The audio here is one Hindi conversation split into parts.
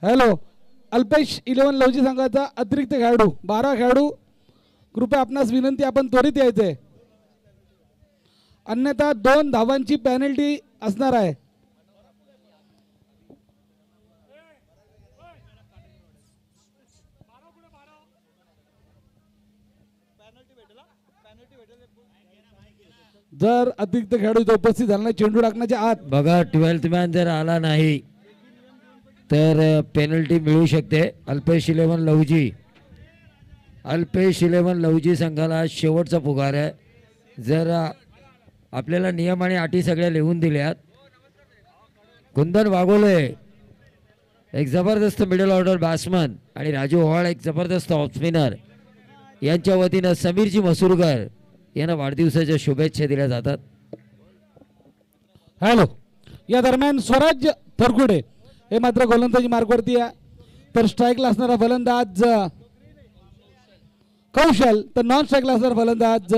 हॅलो, अल्पेश 11 लवजी संघाचा अतिरिक्त खेळाडू 12 खेळाडू कृपया आपणास विनंती, आपण त्वरित यायचे, अन्यथा 2 धावांची पेनल्टी असणार आहे. जर अतिरिक्त खेळाडू इथे उपस्थित झाला नाही, चेंडू टाकण्याच्या आत बघा 12th मॅन जर आला नाही तर पेनल्टी मिळू शकते. अल्पेश 11 लवजी, अल्पेश 11 लवजी संघाला शेवटचा पुकार आहे. जर आपल्याला नियम आणि अटी सगळ्या लिहून दिल्यात. कुंदन वाघोले एक जबरदस्त मिडल ऑर्डर बॅट्समन आणि राजू ओहाळ एक जबरदस्त ऑफ स्पिनर, यांच्या वतीनं समीरजी मसूरकर यांना वाढदिवसाच्या शुभेच्छा दिल्या जातात. हॅलो, या दरम्यान स्वराज थरकुडे हे मात्र गोलंदाजी मार्गवरती आहे. तर स्ट्राईकला असणारा फलंदाज कौशल, तर नॉन स्ट्राईकला असणारा फलंदाज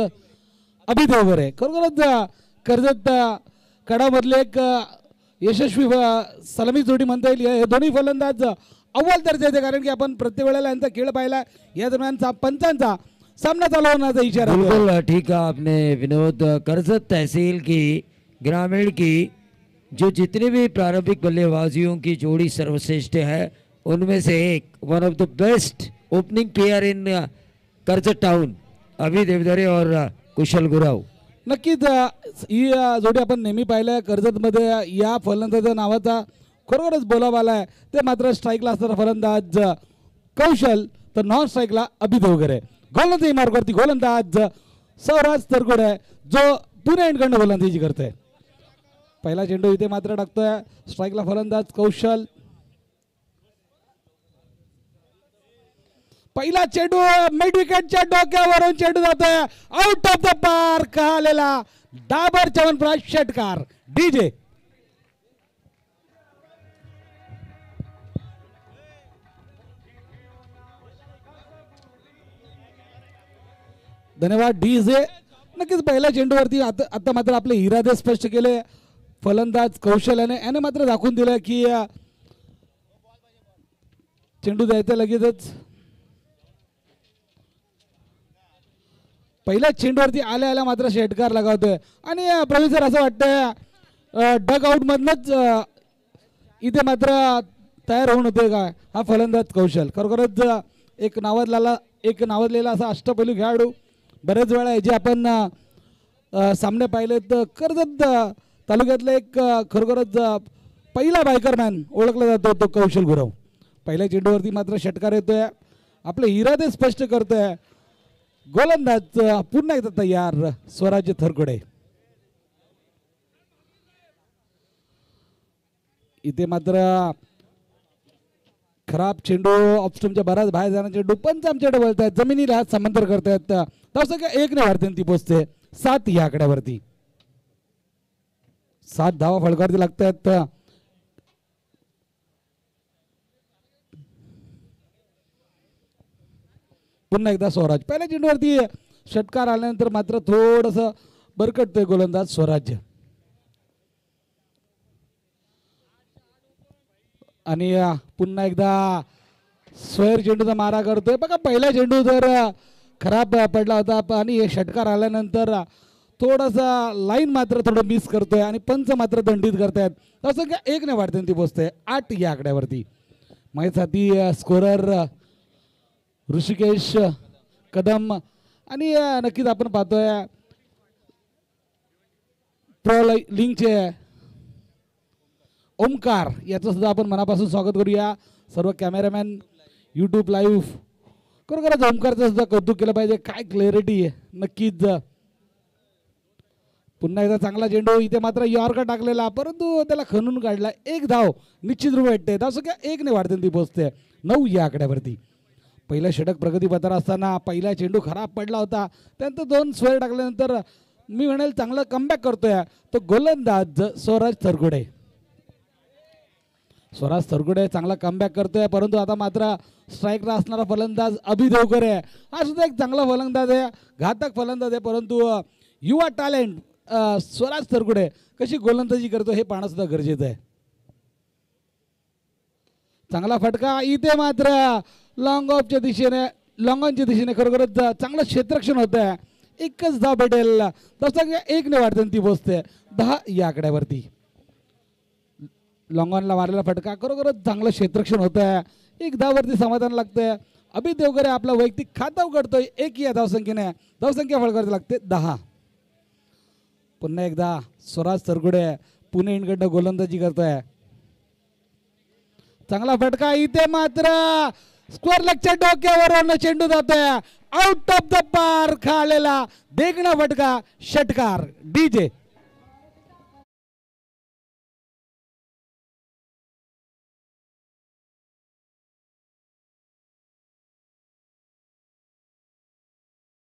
अभिदेव वगैरे. खरोखरच कर्जत कडामधले एक यशस्वी सलामी जोडी म्हणता येईल. हे दोन्ही फलंदाज अव्वल दर्जाचे, कारण की आपण प्रत्येक वेळेला यांचा खेळ पाहिला. या दरम्यान पंचांचा सामना चालू होण्याचा इशारा. बिल्कुल ठीक है आपने विनोद. कर्जत तहसील की ग्रामीण की जो जितने भी प्रारंभिक बल्लेबाजियों की जोड़ी सर्वश्रेष्ठ है, उनमें से एक one of the best opening player in Karjat town अभि देवधरे और कुशल गुराव. नक्कीच ही जोडी आपण नेहमी पाहिलं. कर्जतमध्ये या फलंदाजा नावाचा खरोखरच बोलाबाला आहे. ते मात्र स्ट्राईकला असणारा फलंदाज कौशल, तर नॉन स्ट्राईकला अभिदेव वगैरे. गोलंदाजी मार्गावरती गोलंदाज स्वराज थरकुडे जो पुणे एंडकडनं गोलंदाजी करतोय. पहिला चेंडू इथे मात्र टाकतोय. स्ट्राईकला फलंदाज कौशल. पहिला चेंडू मिड विकेटच्या डोक्यावरून चेंडू जातोय आउट ऑफ द पार्क. आलेला डाबर च्यवनप्राश षटकार डीजे. धन्यवाद डीजे. नक्कीच पहिल्या चेंडूवरती आता मात्र आपले इरादे स्पष्ट केले फलंदाज कौशल याने मात्र दाखवून दिलं की चेंडू द्यायचा लगेचच. पहिल्या चेंडूवरती आल्या आल्या मात्र षटकार लगावतोय आणि प्रोफेसर असं वाटतंय डग आउट मधनच इथे मात्र तयार होऊन होते का हा फलंदाज कौशल. खरोखरच एक नावाजलेला असा अष्टपैलू खेळाडू. बरेच वेळा जे आपण सामने पाहिले तर कर्जत तालुक्यातला एक खरोखरच पहिला बायकरमॅन ओळखला जातो तो कौशल गुरव. पहिल्या चेंडूवरती मात्र षटकार येतोय. आपले इरादे स्पष्ट करतोय गोलंदाज पुन्हा एकदा तयार स्वराज थरकुडे. इथे मात्र खराब चेंडू ऑफस्टमच्या बराच बाहेर जाण्याचे चेंडू पंच आमच्याकडे बोलतायत. जमिनीला हात समांतर करतायत. तसं काय 1 ने वाढते ती पोचते 7 या आकड्यावरती. 7 धावा फळकावरती लागतायत. पुन्हा एकदा स्वराज. पहिल्या चेंडूवरती षटकार आल्यानंतर मात्र थोडस बरकटतोय गोलंदाज स्वराज. आणि पुन्हा एकदा स्क्वेअर चेंडूचा मारा करतोय. बघा पहिला चेंडू जर खराब पडला होता आणि हे षटकार आल्यानंतर थोडासा लाईन मात्र थोडं मिस करतोय आणि पंच मात्र दंडित करतायत. तसं का 1 ने वाढते ती पोचते 8 या आकड्यावरती. माझ्या साथी स्कोरर ऋषिकेश कदम आणि नक्कीच आपण पाहतोय प्रो लिंकचे ओमकार याचं सुद्धा आपण मनापासून स्वागत करूया. सर्व कॅमेरामॅन यूट्यूब लाईव्ह खरोखरच ओमकारचं सुद्धा कौतुक केलं पाहिजे. काय क्लॅरिटी आहे नक्कीच. पुन्हा एकदा चांगला चेंडू. इथे मात्र यॉर्कर टाकलेला परंतु त्याला खणून काढला. 1 धाव निश्चित रूप भेटते. असं काय 1 ने वाढते ती पोचते 9 या आकड्यावरती. पहिल्या षटक प्रगतीपथावर असताना पहिला चेंडू खराब पडला होता. त्यानंतर 2 स्क्वेअर टाकल्यानंतर मी म्हणेल चांगला कमबॅक करतोय तो गोलंदाज स्वराज थरकुडे. स्वराज सरगुडे चांगला कमबॅक करतोय, परंतु आता मात्र स्ट्राईकला असणारा फलंदाज अभि देवकर आहे. हा सुद्धा एक चांगला फलंदाज आहे, घातक फलंदाज आहे, परंतु युवा टॅलेंट स्वराज सरगुडे कशी गोलंदाजी करतो हे पाहणं सुद्धा गरजेचं आहे. चांगला फटका इथे मात्र लॉंग ऑफच्या दिशेने, लॉंग ऑनच्या दिशेने खरोखरच चांगलं क्षेत्ररक्षण होत आहे. एकच धाव भेटेल, तसं 1 ने वाढते ती पोचते 10 या आकड्यावरती. लॉंग ऑनला मारलेला फटका खरोखरच चांगलं क्षेत्ररक्षण होत आहे. 1 धाववरती समाधान लागतंय. अभि देवकर आपला वैयक्तिक खाता उघडतोय 1 या धावसंख्येने. धावसंख्या फळकरती लागते 10. पुन्हा एकदा स्वराज सरगुडे पुणे इंडकडनं गोलंदाजी करतोय. चांगला फटका इथे मात्र स्क्वेअर लेगच्या डोक्यावर चेंडू जातोय आउट ऑफ द पार्क. आलेला देखणा फटका, षटकार डीजे.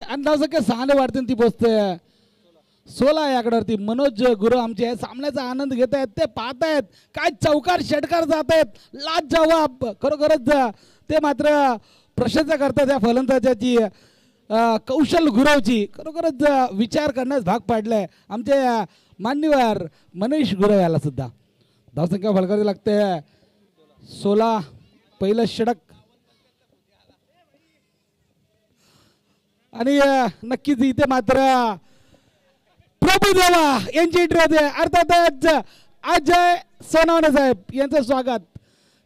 आणि धावसंख्या 6 ने वाढते ती पोचते 16 या आकड्यावरती. मनोज गुरु आमचे सामन्याचा आनंद घेत आहेत, ते पाहतायत काय चौकार षटकार जात आहेत, लाज जवाब. खरोखरच ते मात्र प्रशंसा करतात या फलंदाजाची, कौशल गुरवची. खरोखरच विचार करण्यास भाग पाडलाय आमचे मान्यवर मनीष गुरव याला सुद्धा. धावसंख्या फलकावी लागते 16. पहिलं षटक आणि नक्कीच इथे मात्र प्रभुदेवा यांची एंट्री होते. अर्थातच अजय सोनवणे साहेब यांचं स्वागत.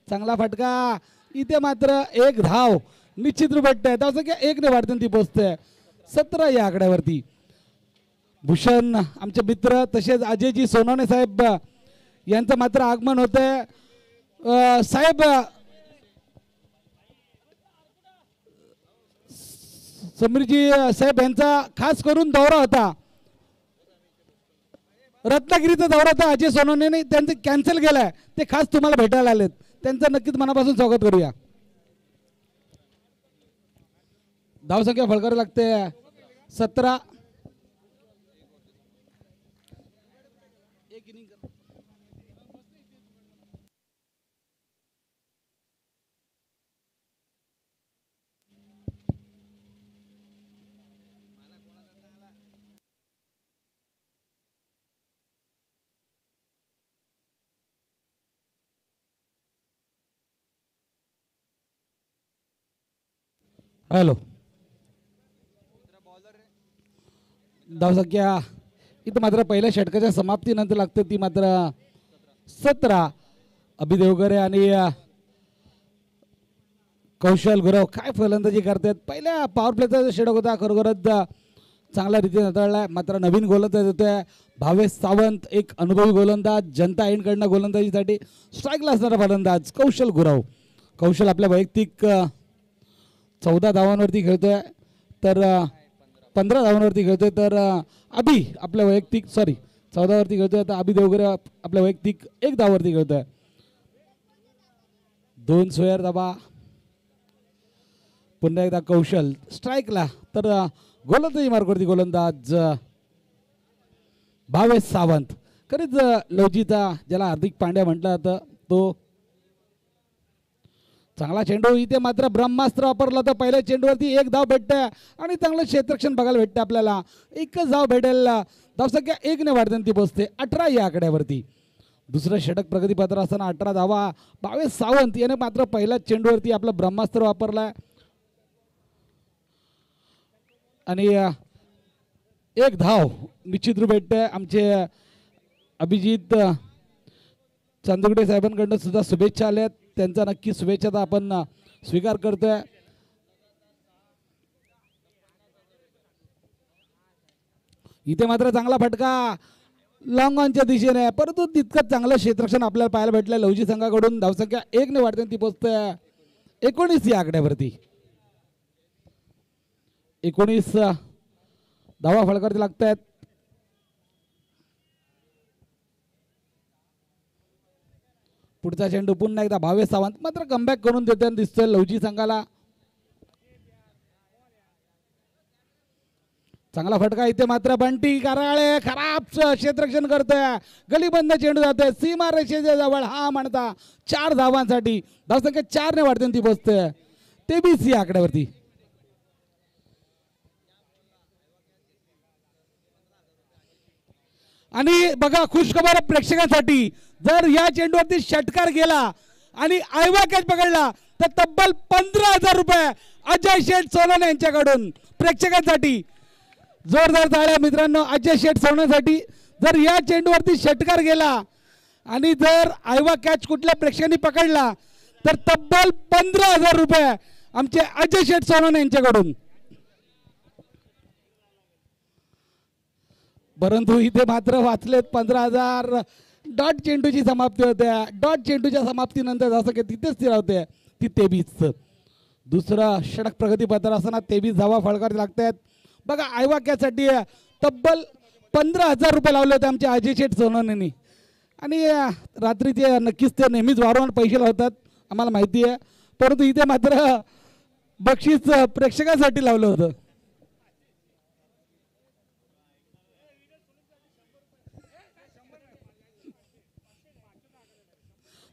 चांगला फटका इथे मात्र 1 धाव निश्चित रूप भेटते. धावसंख्या 1 ने वाढते ती पोचते 17 या आकड्यावरती. भूषण आमचे मित्र तसेच अजयजी सोनवणे साहेब यांचं मात्र आगमन होते. साहेब समीरजी साहेब यांचा खास करून दौरा होता, रत्नागिरीचा दौरा होता. अजय सोनवणे त्यांचं कॅन्सल केलाय, ते खास तुम्हाला भेटायला आलेत. त्यांचं नक्कीच मनापासून स्वागत करूया. धावसंख्या फळकावी लागते 17. हॅलो. धावसंख्या इथं मात्र पहिल्या षटकाच्या समाप्तीनंतर लागते ती मात्र 17. अभि देवकर आणि कौशल गुरव काय फलंदाजी करतात. पहिल्या पॉवर प्लेचा षटक होता, खरोखरच चांगल्या रीतीने हाताळलाय. मात्र नवीन गोलंदाज होते भावेश सावंत, एक अनुभवी गोलंदाज, जनता इंडकडनं गोलंदाजीसाठी स्ट्राईकला असणारा फलंदाज कौशल गुरव. कौशल आपल्या वैयक्तिक 14 धावांवरती खेळतोय, तर 15 धावांवरती खेळतोय. तर अभि आपल्या वैयक्तिक 14 वरती खेळतोय, तर अभि देवकर आपल्या वैयक्तिक 1 धावावरती खेळतोय. 2 स्क्वेअर धावा. पुन्हा एकदा कौशल स्ट्राईकला, तर गोलंदाजी मार्गावरती गोलंदाज भावेश सावंत. खरीच लवजीचा ज्याला हार्दिक पांड्या म्हटलं जातं तो. चांगला चेंडू इथे मात्र ब्रह्मास्त्र वापरला तर पहिल्या चेंडूवरती 1 धाव भेटते आणि चांगलं क्षेत्ररक्षण बघायला भेटते आपल्याला. 1च धाव भेटेल. धावसंख्या 1 ने वाढते ती पोचते 18 या आकड्यावरती. दुसरं षटक प्रगतीपत्र असताना 18 धावा. भावेश सावंत याने मात्र पहिल्या चेंडूवरती आपलं ब्रह्मास्त्र वापरलाय आणि 1 धाव निश्चित रूप भेटते. आमचे अभिजित चांदुगडे साहेबांकडनं सुद्धा शुभेच्छा आल्यात, त्यांचा नक्की शुभेच्छा आपण स्वीकार करतोय. इथे मात्र चांगला फटका लॉंग ऑनच्या दिशेने, परंतु तितकंच चांगलं क्षेत्ररक्षण आपल्याला पाहायला भेटलं लवजी संघाकडून. धावसंख्या 1 ने वाढते ती पोचते 19 या आकड्यावरती. 19 धावा फळकावरती लागत आहेत. पुढचा चेंडू पुन्हा एकदा भावेश सावंत मात्र कमबॅक करून देताना दिसतोय लवजी संघाला. चांगला फटका इथे मात्र बंटी कराळे खराब क्षेत्ररक्षण करतोय. गलीबंद चेंडू जातोय सीमा रेषेच्या जवळ. हा म्हणता 4 धावांसाठी धावसंख्या 4 ने वाढते ती पोहोचते 23 या आकड्यावरती. आणि बघा खुशखबर प्रेक्षकांसाठी, जर या चेंडूवरती षटकार गेला आणि आयवा कॅच पकडला तर तब्बल 15,000 रुपये अजय शेठ सोनवणे यांच्याकडून प्रेक्षकांसाठी. जोरदार टाळ्या मित्रांनो अजय शेठ सोनवणेसाठी. जर या चेंडूवरती षटकार गेला आणि जर आयवा कॅच कुठल्या प्रेक्षकांनी पकडला तर तब्बल 15,000 रुपये आमचे अजय शेठ सोनवणे यांच्याकडून. परंतु इथे मात्र वाचलेत 15,000. डॉट चेंडूची समाप्ती होते. डॉट चेंडूच्या समाप्तीनंतर जसं की तिथेच स्थिर होते ती 23. दुसरा षटक प्रगतीपत्र असताना 23 धावा फळकावे लागतात. बघा आयवा कॅचसाठी तब्बल 15,000 रुपये लावले होते आमच्या अजय शेठ सोनवणेंनी. आणि रात्रीचे नक्कीच ते नेहमीच वारंवार पैसे लावतात आम्हाला माहिती आहे. परंतु इथे मात्र बक्षीस प्रेक्षकांसाठी लावलं होतं.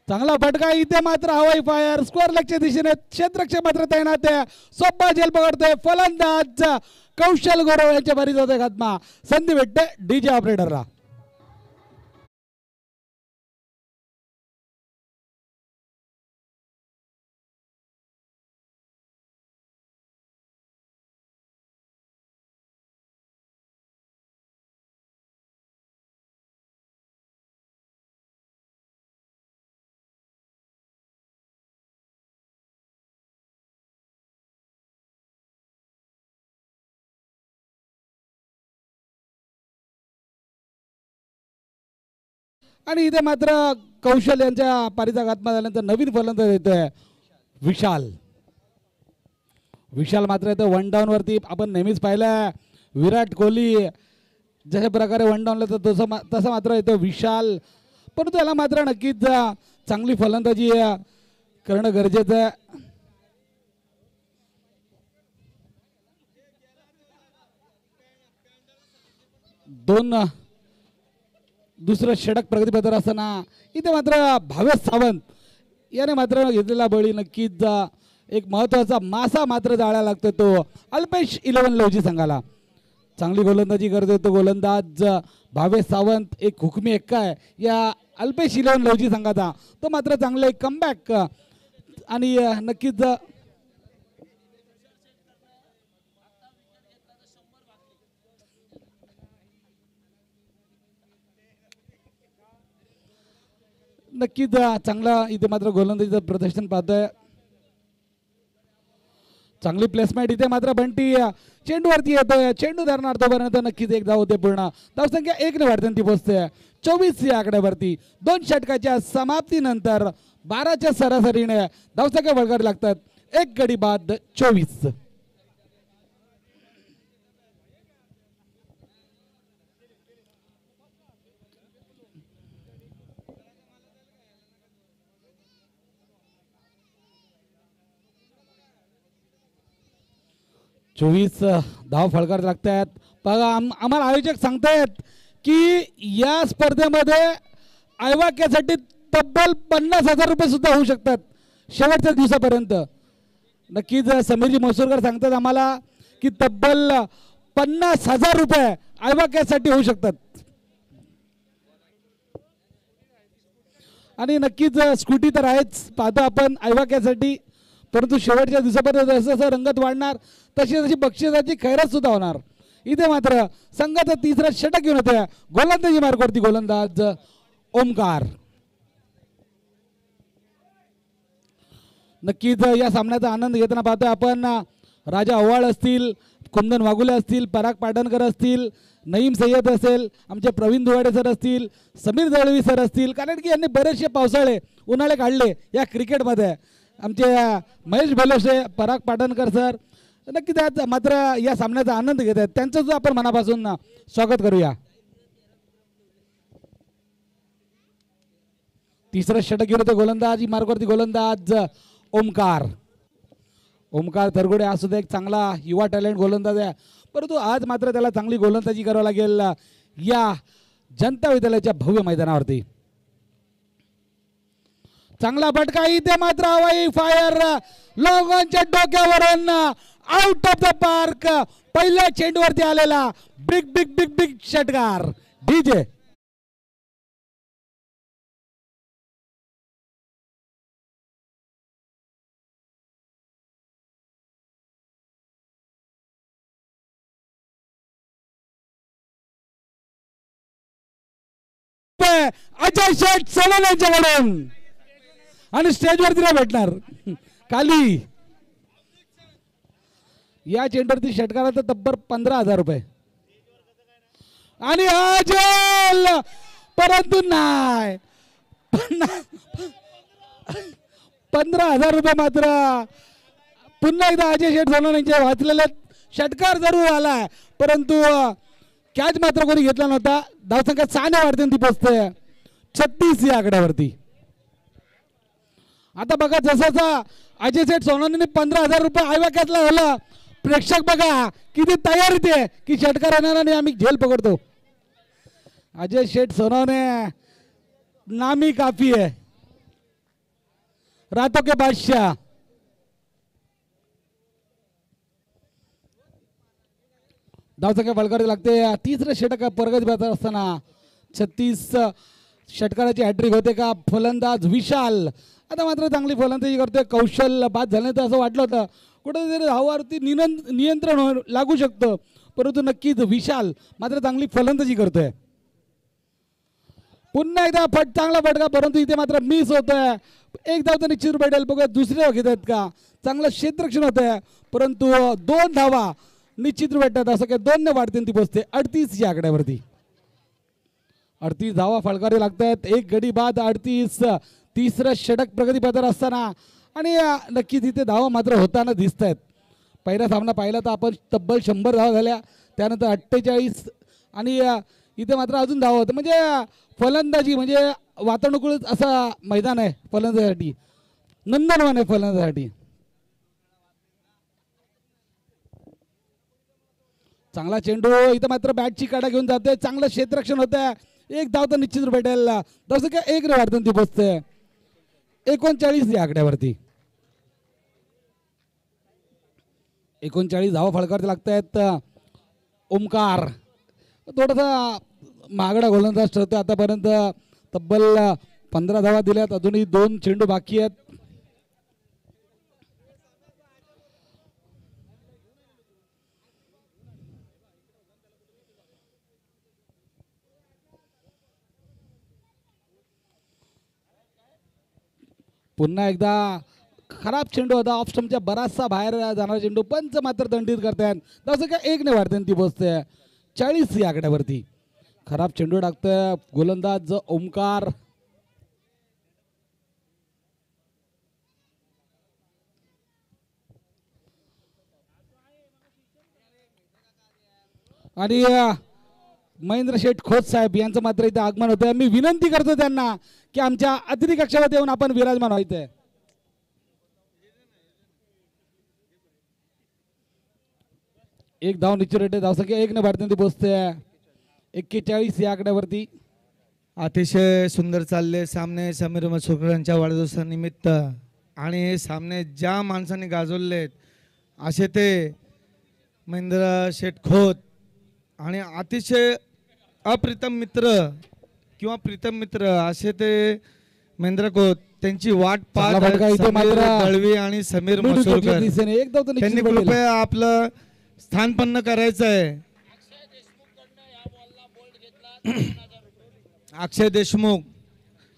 चांगला फटका इथे मात्र हवाई फायर स्क्वेअर लेगच्या दिशेने क्षेत्ररक्षक मात्र तैनात आहे. सोप्पा झेल पकडतोय फलंदाज कौशल गौरव यांच्या भरीत होते खात्मा. संधी भेटते डीजे ऑपरेटरला. आणि इथे मात्र कौशल यांच्या पारीचा घातमा झाल्यानंतर नवीन फलंदाज येतोय विशाल. विशाल मात्र येतो वन डाऊन वरती. आपण नेहमीच पाहिलं विराट कोहली जशा प्रकारे वन डाऊनला तर तसं मात्र येतो विशाल. परंतु याला मात्र नक्कीच चांगली फलंदाजी करणं गरजेचं आहे. दुसरं षटक प्रगतीपत्र असताना इथे मात्र भावेश सावंत याने मात्र घेतलेला बळी नक्कीच एक महत्वाचा मासा मात्र जाळा लागतो तो अल्पेश 11 लवजी संघाला. चांगली गोलंदाजी करतो तो गोलंदाज भावेश सावंत. एक हुकमी एक्का आहे या अल्पेश 11 लवजी संघाचा. तो मात्र चांगले कमबॅक आणि नक्कीच नक्कीच चांगला इथे मात्र गोलंदाजीचं प्रदर्शन पाहतोय. चांगली प्लेसमेंट इथे मात्र बंटी चेंडूवरती येतोय. चेंडू धरणार तोपर्यंत नक्कीच एक धाव होते पूर्ण. धावसंख्या 1 ने वाढते ती पोहोचते 24 या आकड्यावरती. 2 षटकाच्या समाप्तीनंतर 12च्या सरासरीने धावसंख्या वळगावी लागतात. 1 गडी बाद 24. धाव फळकार लागतात. बघा आम्हाला आयोजक सांगतायत की या स्पर्धेमध्ये आयवाक्यासाठी तब्बल 50,000 रुपये सुद्धा होऊ शकतात शेवटच्या दिवसापर्यंत. नक्कीच समीरजी मसूरकर सांगतात आम्हाला की तब्बल 50,000 रुपये आयवाक्यासाठी होऊ शकतात. आणि नक्कीच स्कूटी तर आहेच पाहतो आपण आयवाक्यासाठी. परंतु शेवटच्या दिवसापर्यंत जसं जसं रंगत वाढणार तशी तशी बक्षिसाची खैरात सुद्धा होणार. इथे मात्र संघाचा तिसरा षटक घेऊन होत्या गोलंदाजी मार्गावरती गोलंदाज ओमकार. नक्कीच या सामन्याचा आनंद घेताना पाहतोय आपण राजा ओवाळ असतील, कुंदन वाघुले असतील, पराग पाटणकर असतील, नईम सय्यद असेल, आमचे प्रवीण दुवाडे सर असतील, समीर दळवी सर असतील. कारण की यांनी बरेचसे पावसाळे उन्हाळे काढले या क्रिकेटमध्ये. आमचे महेश भलोसे, पराग पाटणकर सर नक्की त्यात मात्र या सामन्याचा आनंद घेत आहेत. त्यांचं सुद्धा आपण मनापासून स्वागत करूया. तिसरं षटक घेऊन होते गोलंदाज मार्गावरती गोलंदाज ओमकार. ओमकार तरगुडे हा सुद्धा एक चांगला युवा टॅलेंट गोलंदाज आहे, परंतु आज मात्र त्याला चांगली गोलंदाजी करावी लागेल या जनता विद्यालयाच्या भव्य मैदानावरती. चांगला फटका इथे मात्र हवाई फायर लोकांच्या डोक्यावरून आउट ऑफ द पार्क. पहिल्या चेंडूवरती आलेला बिग बिग बिग बिग षटकार डीजे. अजय शेठ सोनल यांच्याकडून आणि स्टेजवरती नाही भेटणार खाली. या चेंडूवरती षटकाराचा तब्बल 15,000 रुपये आणि अजल, परंतु नाही 15,000 रुपये मात्र पुन्हा एकदा अजय शेठ सोनल यांच्या वाचलेले. षटकार जरूर आलाय परंतु कॅच मात्र कोणी घेतला नव्हता. धावसंख्या 6 ने वाढते ती पोचते 36 या आकड्यावरती. आता बघा जसं अजय शेठ सोनवणे 15,000 रुपये आयव्याक्यातला झाला, प्रेक्षक बघा किती तयारीत आहे की षटकार येणार आणि आम्ही झेल पकडतो. अजय शेठ सोनवणे नामी काफी है, रातों के बादशाह. धावसंख्या फलकारावी लागते. तिसरं षटक प्रगती पाहत असताना 36 षटकाराची हॅट्रिक होते का फलंदाज विशाल. आता मात्र चांगली फलंदाजी करतोय. कौशल बाद झालं तर असं वाटलं होतं कुठेतरी धावावरती नियंत्रण लागू शकतं, परंतु नक्कीच विशाल मात्र चांगली फलंदाजी करतोय. पुन्हा एकदा चांगला फटका, परंतु इथे मात्र मिस होतोय. एक धाव तर निश्चित रुपये बघूया दुसऱ्या घेत आहेत का. चांगलं क्षेत्ररक्षण होत आहे परंतु 2 धावा निश्चित भेटतात. असं काय 2 ने वाढते ती पोचते 38 या आकड्यावरती. 38 धावा फळकावे लागतात. एक गडी बाद 38. तिसरं षटक प्रगती पथावर असताना आणि नक्कीच इथे धावा मात्र होताना दिसत आहेत. पहिला सामना पाहिला तर आपण तब्बल 100 धावा झाल्या, त्यानंतर 48 आणि इथे मात्र अजून धावा होतं. म्हणजे फलंदाजी म्हणजे वातानुकूलित असा मैदान आहे फलंदाजीसाठी, नंदनवन आहे फलंदाजीसाठी. चांगला चेंडू इथं मात्र बॅटची काढा घेऊन जाते. चांगलं क्षेत्ररक्षण होत आहे. एक धाव तर निश्चित भेटेल. जसं काय 1 ने वाढतं ती पोचते 39 या आकड्यावरती. 39 धावा फळकावरती लागत आहेत. ओमकार थोडासा महागडा गोलंदाज ठरतो. आतापर्यंत तब्बल 15 धावा दिल्यात, अजूनही 2 चेंडू बाकी आहेत. पुन्हा एकदा खराब चेंडू होता. ऑफ स्टंपच्या बराचसा बाहेर जाणारा चेंडू पंच मात्र दंडित करतायत. तसं काय 1 ने वाढते ती पोचते 40 या आकड्यावरती. खराब चेंडू टाकतोय गोलंदाज ओमकार. आणि महेंद्र शेठ खोत साहेब यांचं मात्र इथे आगमन होतं. मी विनंती करतो त्यांना की आमच्या अतिथी कक्षामध्ये येऊन आपण विराजमान व्हायचंय. एक धाव निश्चित रेटे. धावसंख्या 1 ने वाढते ती पोचते 41 या आकड्यावरती. अतिशय सुंदर चालले सामने समीर मसुरकर यांच्या वाढदिवसानिमित्त आणि हे सामने ज्या माणसांनी गाजवलेत असे ते महेंद्र शेठ खोत आणि अतिशय अप्रितम मित्र किंवा प्रीतम मित्र असे ते महेंद्र खोत. त्यांची वाट पाहत दळवी आणि समीर मसुरकर. त्यांनी कृपया आपलं स्थानपन्न करायचं आहे. अक्षय देशमुख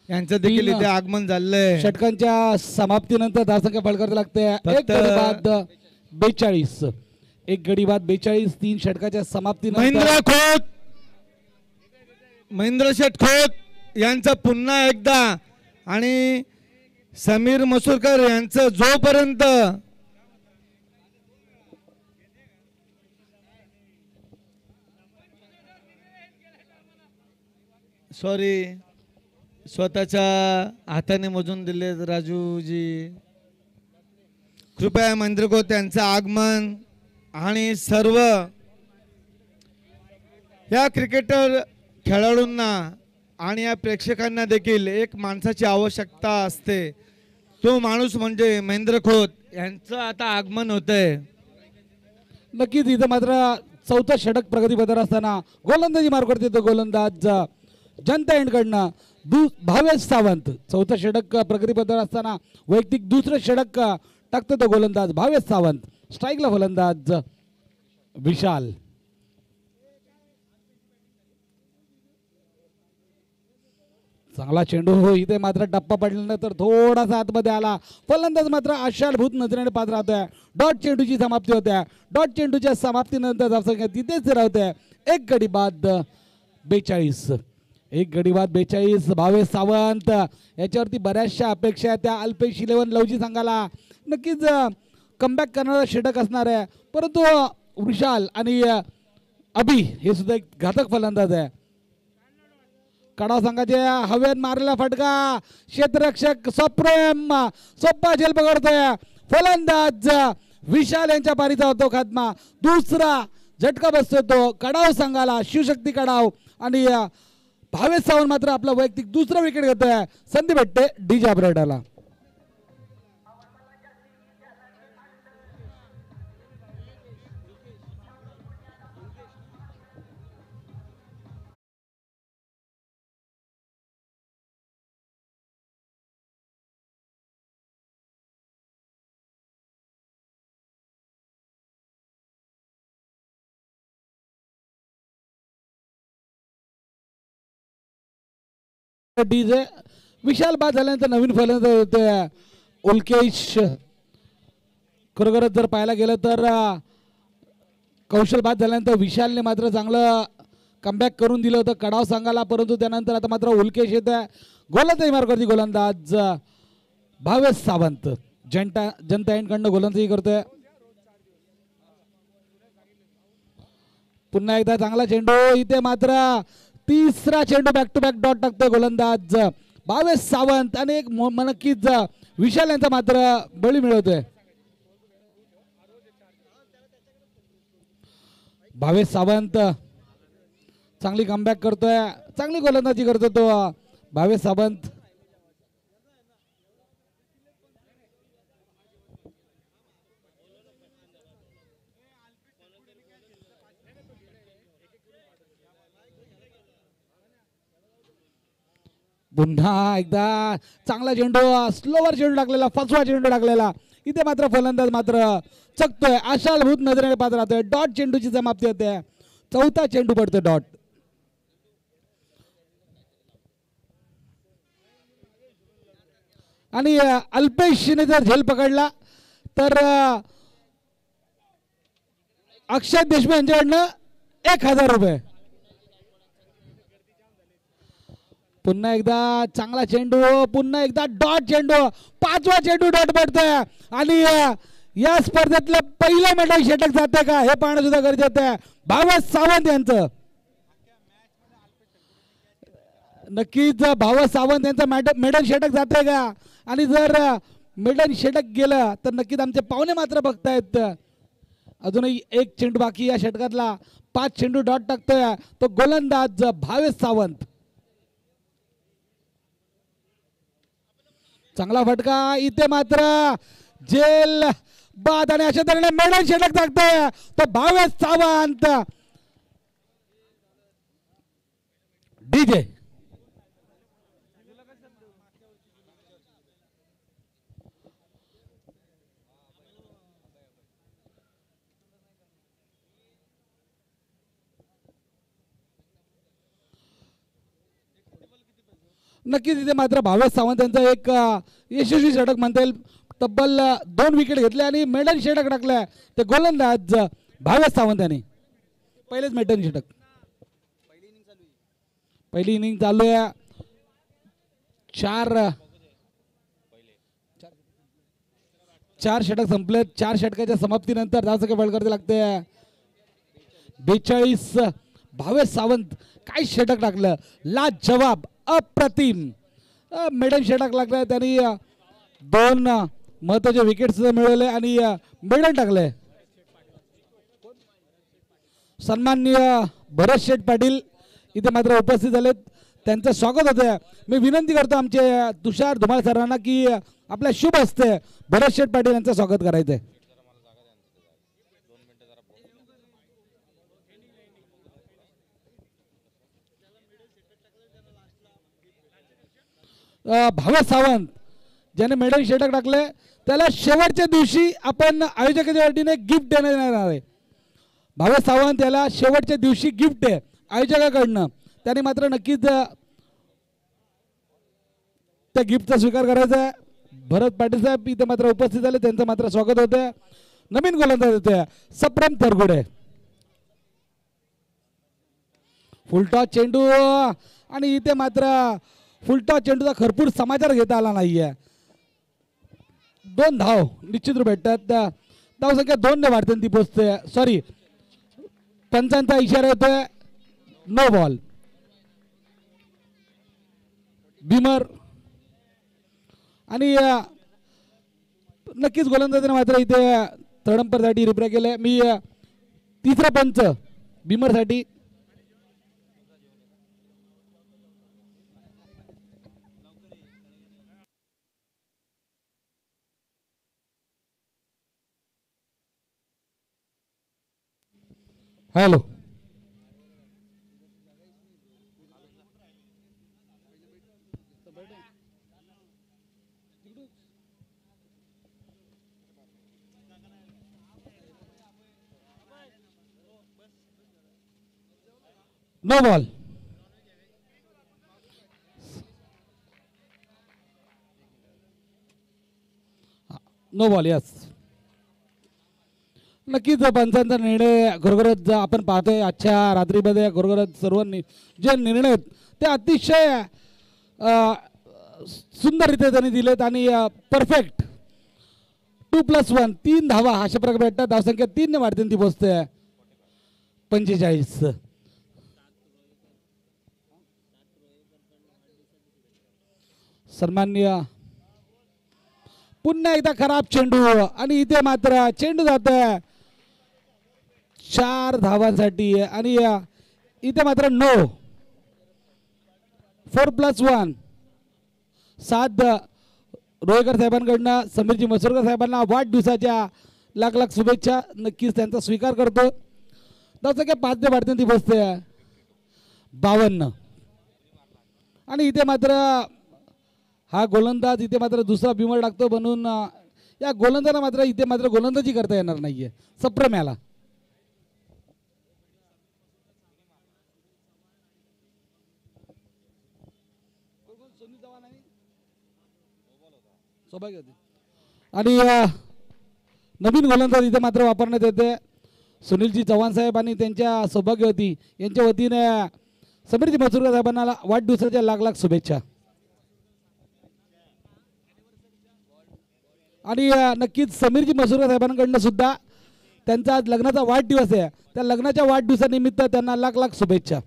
यांचं देखील इथे आगमन झालंय. षटकांच्या समाप्तीनंतर धावसंख्या फलकारावी लागते. एक गडी बाद 42. एक गडी बाद 42. 3 षटकाच्या समाप्तीनंतर महेंद्र शेठ खोत यांचं पुन्हा एकदा आणि समीर मसुरकर यांचं जोपर्यंत सॉरी स्वतःच्या हाताने मोजून दिले राजूजी. कृपया महेंद्र खोत यांचं आगमन आणि सर्व या क्रिकेटर खेळाडूंना आणि या प्रेक्षकांना देखील एक माणसाची आवश्यकता असते, तो माणूस म्हणजे महेंद्र खोत यांचं आता आगमन होतंय. नक्कीच इथं मात्र चौथा षटक प्रगतीपथावर असताना गोलंदाजी मार्ग करते तो गोलंदाज जनता एंडकडनं भावेश सावंत. चौथा षटक प्रगतीपथावर असताना वैयक्तिक दुसरं षटक टाकतो तो गोलंदाज भावेश सावंत. स्ट्राईकला फलंदाज विशाल. चांगला चेंडू हो, इथे मात्र टप्पा पडल्यानंतर थोडासा आतमध्ये आला. फलंदाज मात्र आशाभूत नजरेने पाहत राहतोय. डॉट चेंडूची समाप्ती होत्या. डॉट चेंडूच्या समाप्तीनंतर धावसंख्या तिथेच राहते. एक गडी बाद 42. एक गडी बाद 42. भावेश सावंत याच्यावरती बऱ्याचशा अपेक्षा आहेत त्या अल्पेश 11 लवजी संघाला. नक्कीच कमबॅक करणारा षटक असणार आहे, परंतु विशाल आणि अभि हे सुद्धा एक घातक फलंदाज आहे. कडाव संघाचे हवेत मारलेला फटका क्षेत्ररक्षक सप्रेम सोप्पा झेल पकडतोय. फलंदाज विशाल यांच्या पारीचा होतो खात्मा. दुसरा झटका बसतो तो कडाव संघाला, शिवशक्ती कडाव. आणि भावेश सावंत मात्र आपला वैयक्तिक दुसरा विकेट घेतोय. संधी भेटते डी जाबरेटाला. डीजे विशाल बाद झाल्यानंतर नवीन फलंदाज होते उल्केश. खरोखरच जर पाहायला गेलं तर कौशल बाद झाल्यानंतर विशालने मात्र चांगलं कमबॅक करून दिलं होतं कडाव संघाला, परंतु त्यानंतर आता मात्र उल्केश येत आहे. गोलंदाजी मार्गावरती गोलंदाज भावेश सावंत जनता एंडकडनं गोलंदाजी करतोय. पुन्हा एकदा चांगला चेंडू. इथे मात्र तिसरा चेंडू बॅक टू बॅक डॉट टाकतोय गोलंदाज भावेश सावंत. आणि एक नक्कीच विशाल यांचा मात्र बळी मिळवतोय. भावेश सावंत चांगली कमबॅक करतोय, चांगली गोलंदाजी करतो तो भावेश सावंत. पुन्हा एकदा चांगला चेंडू, स्लोवर चेंडू टाकलेला, फसवा चेंडू टाकलेला. इथे मात्र फलंदाज मात्र चकतोय, आशाभूत नजरेने पाहत राहतोय. डॉट चेंडूची समाप्ती होते. चौथा चेंडू पडतोय डॉट. आणि अल्पेशने जर झेल पकडला तर अक्षय देशमुख यांच्याकडनं 1000 रुपये. पुन्हा एकदा चांगला चेंडू, पुन्हा एकदा डॉट चेंडू, पाचवा चेंडू डॉट पडतोय. आणि या स्पर्धेतलं पहिलं मेडल षटक जाते का हे पाहणं सुद्धा गरजेचं आहे. भावेश सावंत यांचं नक्कीच भावेश सावंत यांचं मेडल षटक जाते का. आणि जर मेडल षटक गेलं तर नक्कीच आमचे पाहुणे मात्र बघतायत. अजूनही एक चेंडू बाकी या षटकातला. 5 चेंडू डॉट टाकतोय तो गोलंदाज भावेश सावंत. चांगला फटका. इथे मात्र जेल बाद आणि अशा तऱ्हेने मेडल षटक टाकतोय तो भावेश सावंत. डीजे नक्कीच इथे मात्र भावेश सावंत यांचा एक यशस्वी षटक म्हणता येईल. तब्बल 2 विकेट घेतले आणि मेडल षटक टाकले ते गोलंदाज भावेश सावंत यांनी. पहिलेच मेडल षटक, पहिली इनिंग चालू आहे. 4 षटक संपले. 4 षटकाच्या समाप्तीनंतर धावसंख्या बळकटी लागते 42. भावेश सावंत काय षटक टाकलं, लाजवाब, अप्रतिम मेडल षटक लागलं. त्यांनी 2 महत्वाचे विकेट्स मिळवले आणि मेडल टाकले. सन्माननीय भरत शेठ पाटील इथे मात्र उपस्थित झालेत, त्यांचं स्वागत होतं. मी विनंती करतो आमचे तुषार धुमाळ सरांना की आपल्या शुभ हस्ते भरत शेठ पाटील यांचं स्वागत करायचं आहे. भावेश सावंत ज्याने मेडल षटक टाकले त्याला शेवटच्या दिवशी आपण आयोजकाच्या वतीने गिफ्ट देण्यात येणार आहे. भावेश सावंत याला शेवटच्या दिवशी गिफ्ट आहे आयोजकाकडनं, त्याने मात्र नक्कीच त्या गिफ्टचा स्वीकार करायचा आहे. भरत पाटील साहेब इथे मात्र उपस्थित झाले, त्यांचं मात्र स्वागत होतं. नवीन गोलंदाज होते सप्रम थरगुडे. फुलटॉस चेंडू आणि इथे मात्र फुलटॉस चेंडूचा खरपूर समाचार घेता आला नाहीये. 2 धाव निश्चित रूप भेटतात. धाव संख्या 2 ने वाढते ती पोचते. सॉरी, पंचांचा इशारा येतोय नो बॉल. बिमर आणि नक्कीच गोलंदाजाने मात्र इथे तडंपरसाठी रिप्रे केले. मी तिसरा पंच बिमरसाठी. Hello, no ball. No ball. Yes, नक्कीच पंचांचा निर्णय खरोखरच आपण पाहतोय आजच्या रात्रीमध्ये. खरोखरच सर्व जे निर्णय आहेत ते अतिशय सुंदररीत्या त्यांनी दिलेत आणि परफेक्ट 2+1 3 धावा अशा प्रकारे भेटतात. धावसंख्या 3 ने वाढते ती पोचते 45. सन्माननीय पुन्हा एकदा खराब चेंडू आणि इथे मात्र चेंडू जातोय 4 धावांसाठी आणि इथे मात्र 4+1 7. रोहेकर साहेबांकडनं समीरजी मसुरकर साहेबांना वाढदिवसाच्या लाख लाख शुभेच्छा. नक्कीच त्यांचा स्वीकार करतो. धावसंख्या 5 ने वाढते ती बसते 52 आणि इथे मात्र हा गोलंदाज इथे मात्र दुसरा बिमर टाकतो म्हणून या गोलंदाजाला मात्र इथे मात्र गोलंदाजी करता येणार नाहीये. सप्रम याला आणि नवीन गोलंदाज इथे मात्र वापरण्यात येते. सुनीलजी चव्हाण साहेब आणि त्यांच्या सौभाग्यवती यांच्या वतीने समीरजी मसुरकर साहेबांना वाढदिवसाच्या लाख लाख शुभेच्छा. आणि नक्कीच समीरजी मसुरकर साहेबांकडनं सुद्धा त्यांचा आज लग्नाचा वाढदिवस आहे, त्या लग्नाच्या वाढदिवसानिमित्त त्यांना लाख लाख शुभेच्छा.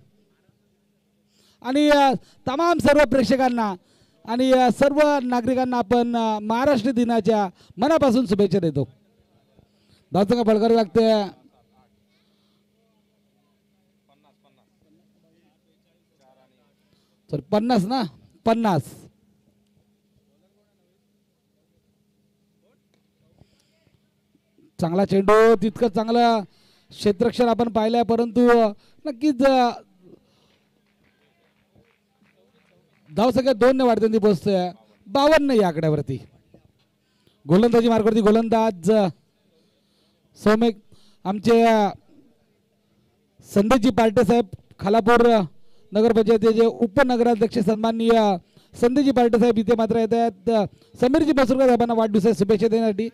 आणि तमाम सर्व प्रेक्षकांना आणि सर्व नागरिकांना आपण महाराष्ट्र दिनाच्या मनापासून शुभेच्छा देतो. धावसंख्या फडकावी लागते 50 ना 50. चांगला चेंडू, तितकं चांगलं क्षेत्ररक्षण आपण पाहिलंय, परंतु नक्कीच धावसंख्या 2 ने वाढते ती पोहोचते 52 या आकड्यावरती. गोलंदाजी मार्गावरती गोलंदाज सौमिक आमचे संदेशजी पार्टे साहेब, खालापूर नगरपंचायतीचे उपनगराध्यक्ष सन्माननीय संदेशजी पार्टे साहेब इथे मात्र येत आहेत समीरजी मसुरकर साहेबांना वाढदिवसाच्या शुभेच्छा देण्यासाठी.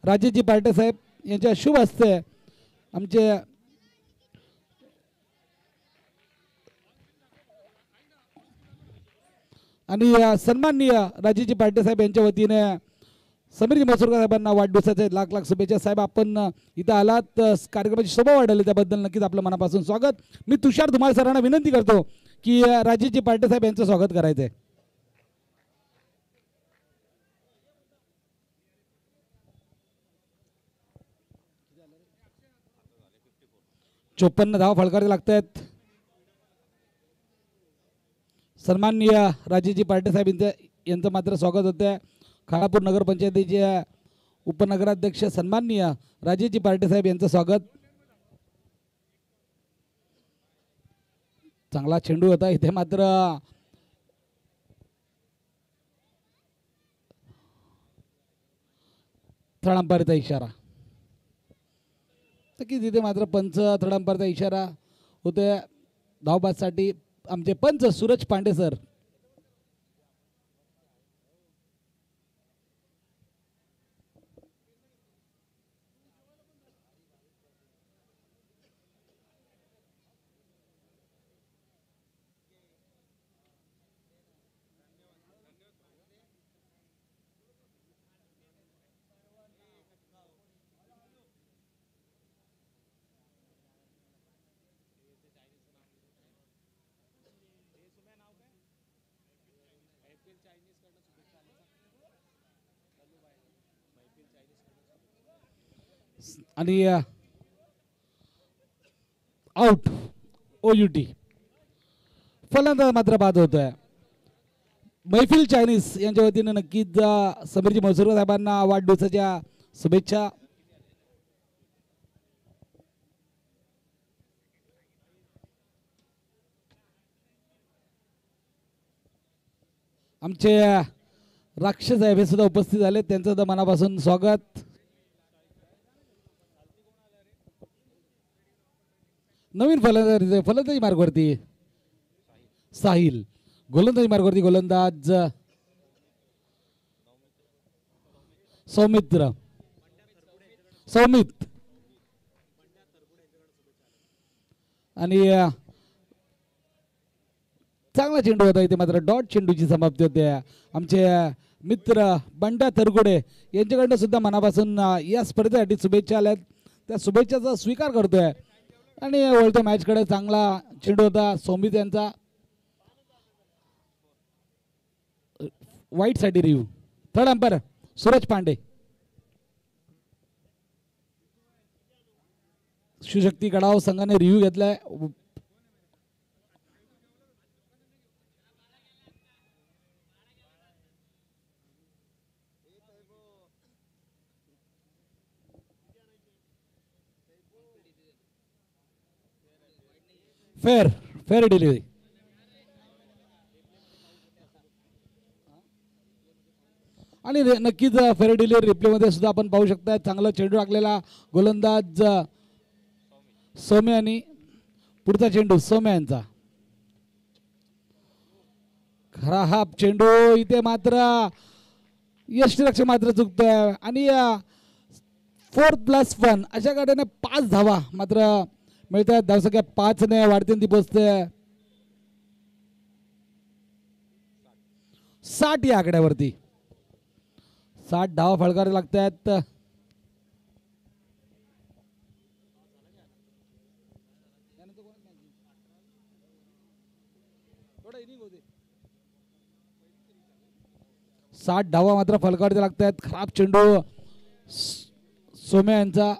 राजेशजी पार्टे साहेब यांच्या शुभ हस्ते आमचे आणि सन्माननीय राजेशजी पार्टे साहेब यांच्या वतीने समीरजी मसुरकर साहेबांना वाढदिवसाचे लाख लाख शुभेच्छा. साहेब आपण इथं आलात, कार्यक्रमाची शोभा वाढवली, त्याबद्दल नक्कीच आपलं मनापासून स्वागत. मी तुषार धुमाळ सरांना विनंती करतो की राजेशजी पार्टे साहेब यांचं स्वागत करायचं आहे. 54 धावा फलकारावे लागतात. सन्माननीय राजेजी पार्टे साहेब यांचं मात्र स्वागत होते. खानापूर नगरपंचायतीचे उपनगराध्यक्ष सन्माननीय राजेजी पार्टे साहेब यांचं स्वागत. चांगला चेंडू होता इथे मात्र थर्ड अंपायरचा इशारा. तर की तिथे मात्र पंच थर्ड अंपायरचा इशारा होते धावबादसाठी आमचे पंच सूरज पांडे सर. आणि आउट OUT. फलंदाज मात्र बाद होत आहे. मैफिल चायनीज यांच्या वतीने नक्कीच समीरजी मसुरकर साहेबांना वाढदिवसाच्या शुभेच्छा. आमचे राक्षस साहेब हे सुद्धा उपस्थित झाले, त्यांचं सुद्धा मनापासून स्वागत. नवीन फलंदाजी मार्गवरती साहिल, गोलंदाजी मार्गवरती गोलंदाज सौमित. आणि चांगला चेंडू होता इथे मात्र डॉट चेंडूची समाप्ती होते. आमचे मित्र बंड्या तरगुडे यांच्याकडनं सुद्धा मनापासून या स्पर्धेसाठी शुभेच्छा आल्यात, त्या शुभेच्छाचा स्वीकार करतोय. आणि वळत्या मॅचकडे चांगला चेंडू होता सौमित यांचा. वाईट साठी रिव्ह्यू. थर्ड अंपायर सूरज पांडे. शिवशक्ती गडाव संघाने रिव्ह्यू घेतलाय. Fair delivery. आणि नक्कीच फेअर डिलिव्हरी रिप्ले मध्ये सुद्धा आपण पाहू शकता. चांगला चेंडू टाकलेला गोलंदाज सौम्य आणि पुढचा चेंडू सौम्य यांचा. खरा हा चेंडू इथे मात्र यष्टीरक्षक मात्र चुकतोय. आणि 4+1 अशा गाड्याने 5 धावा मात्र मिळतात. धावसंख्या 5 ने वाढते ती पोचते 60 या आकड्यावरती. 60 धावा फळकारावे लागतात. साठ धावा मात्र फलकारावे लागतात. खराब चेंडू सोम्या यांचा.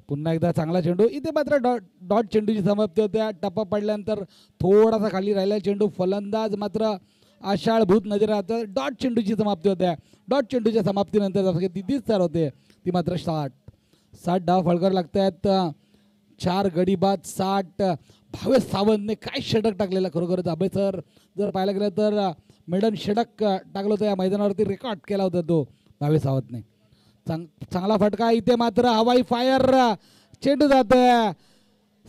पुन्हा एकदा चांगला चेंडू. इथे मात्र डॉट चेंडूची समाप्ती होत्या. टप्पा पडल्यानंतर थोडासा खाली राहिला चेंडू. फलंदाज मात्र आषाढभूत नजर राहतं. डॉट चेंडूची समाप्ती होत्या. डॉट चेंडूच्या समाप्तीनंतर ती सर होते ती मात्र 60 धाव फळकारावे लागतात. 4 गडी बाद 60. भावेश सावंतने काय षटक टाकलेला खरोखरच अभय सर जर पाहायला गेलं तर मेडन षटक टाकलं होतं या मैदानावरती. रेकॉर्ड केला होता तो भावेश सावंतने. चांगला फटका. इथे मात्र हवाई फायर. चेंडू जात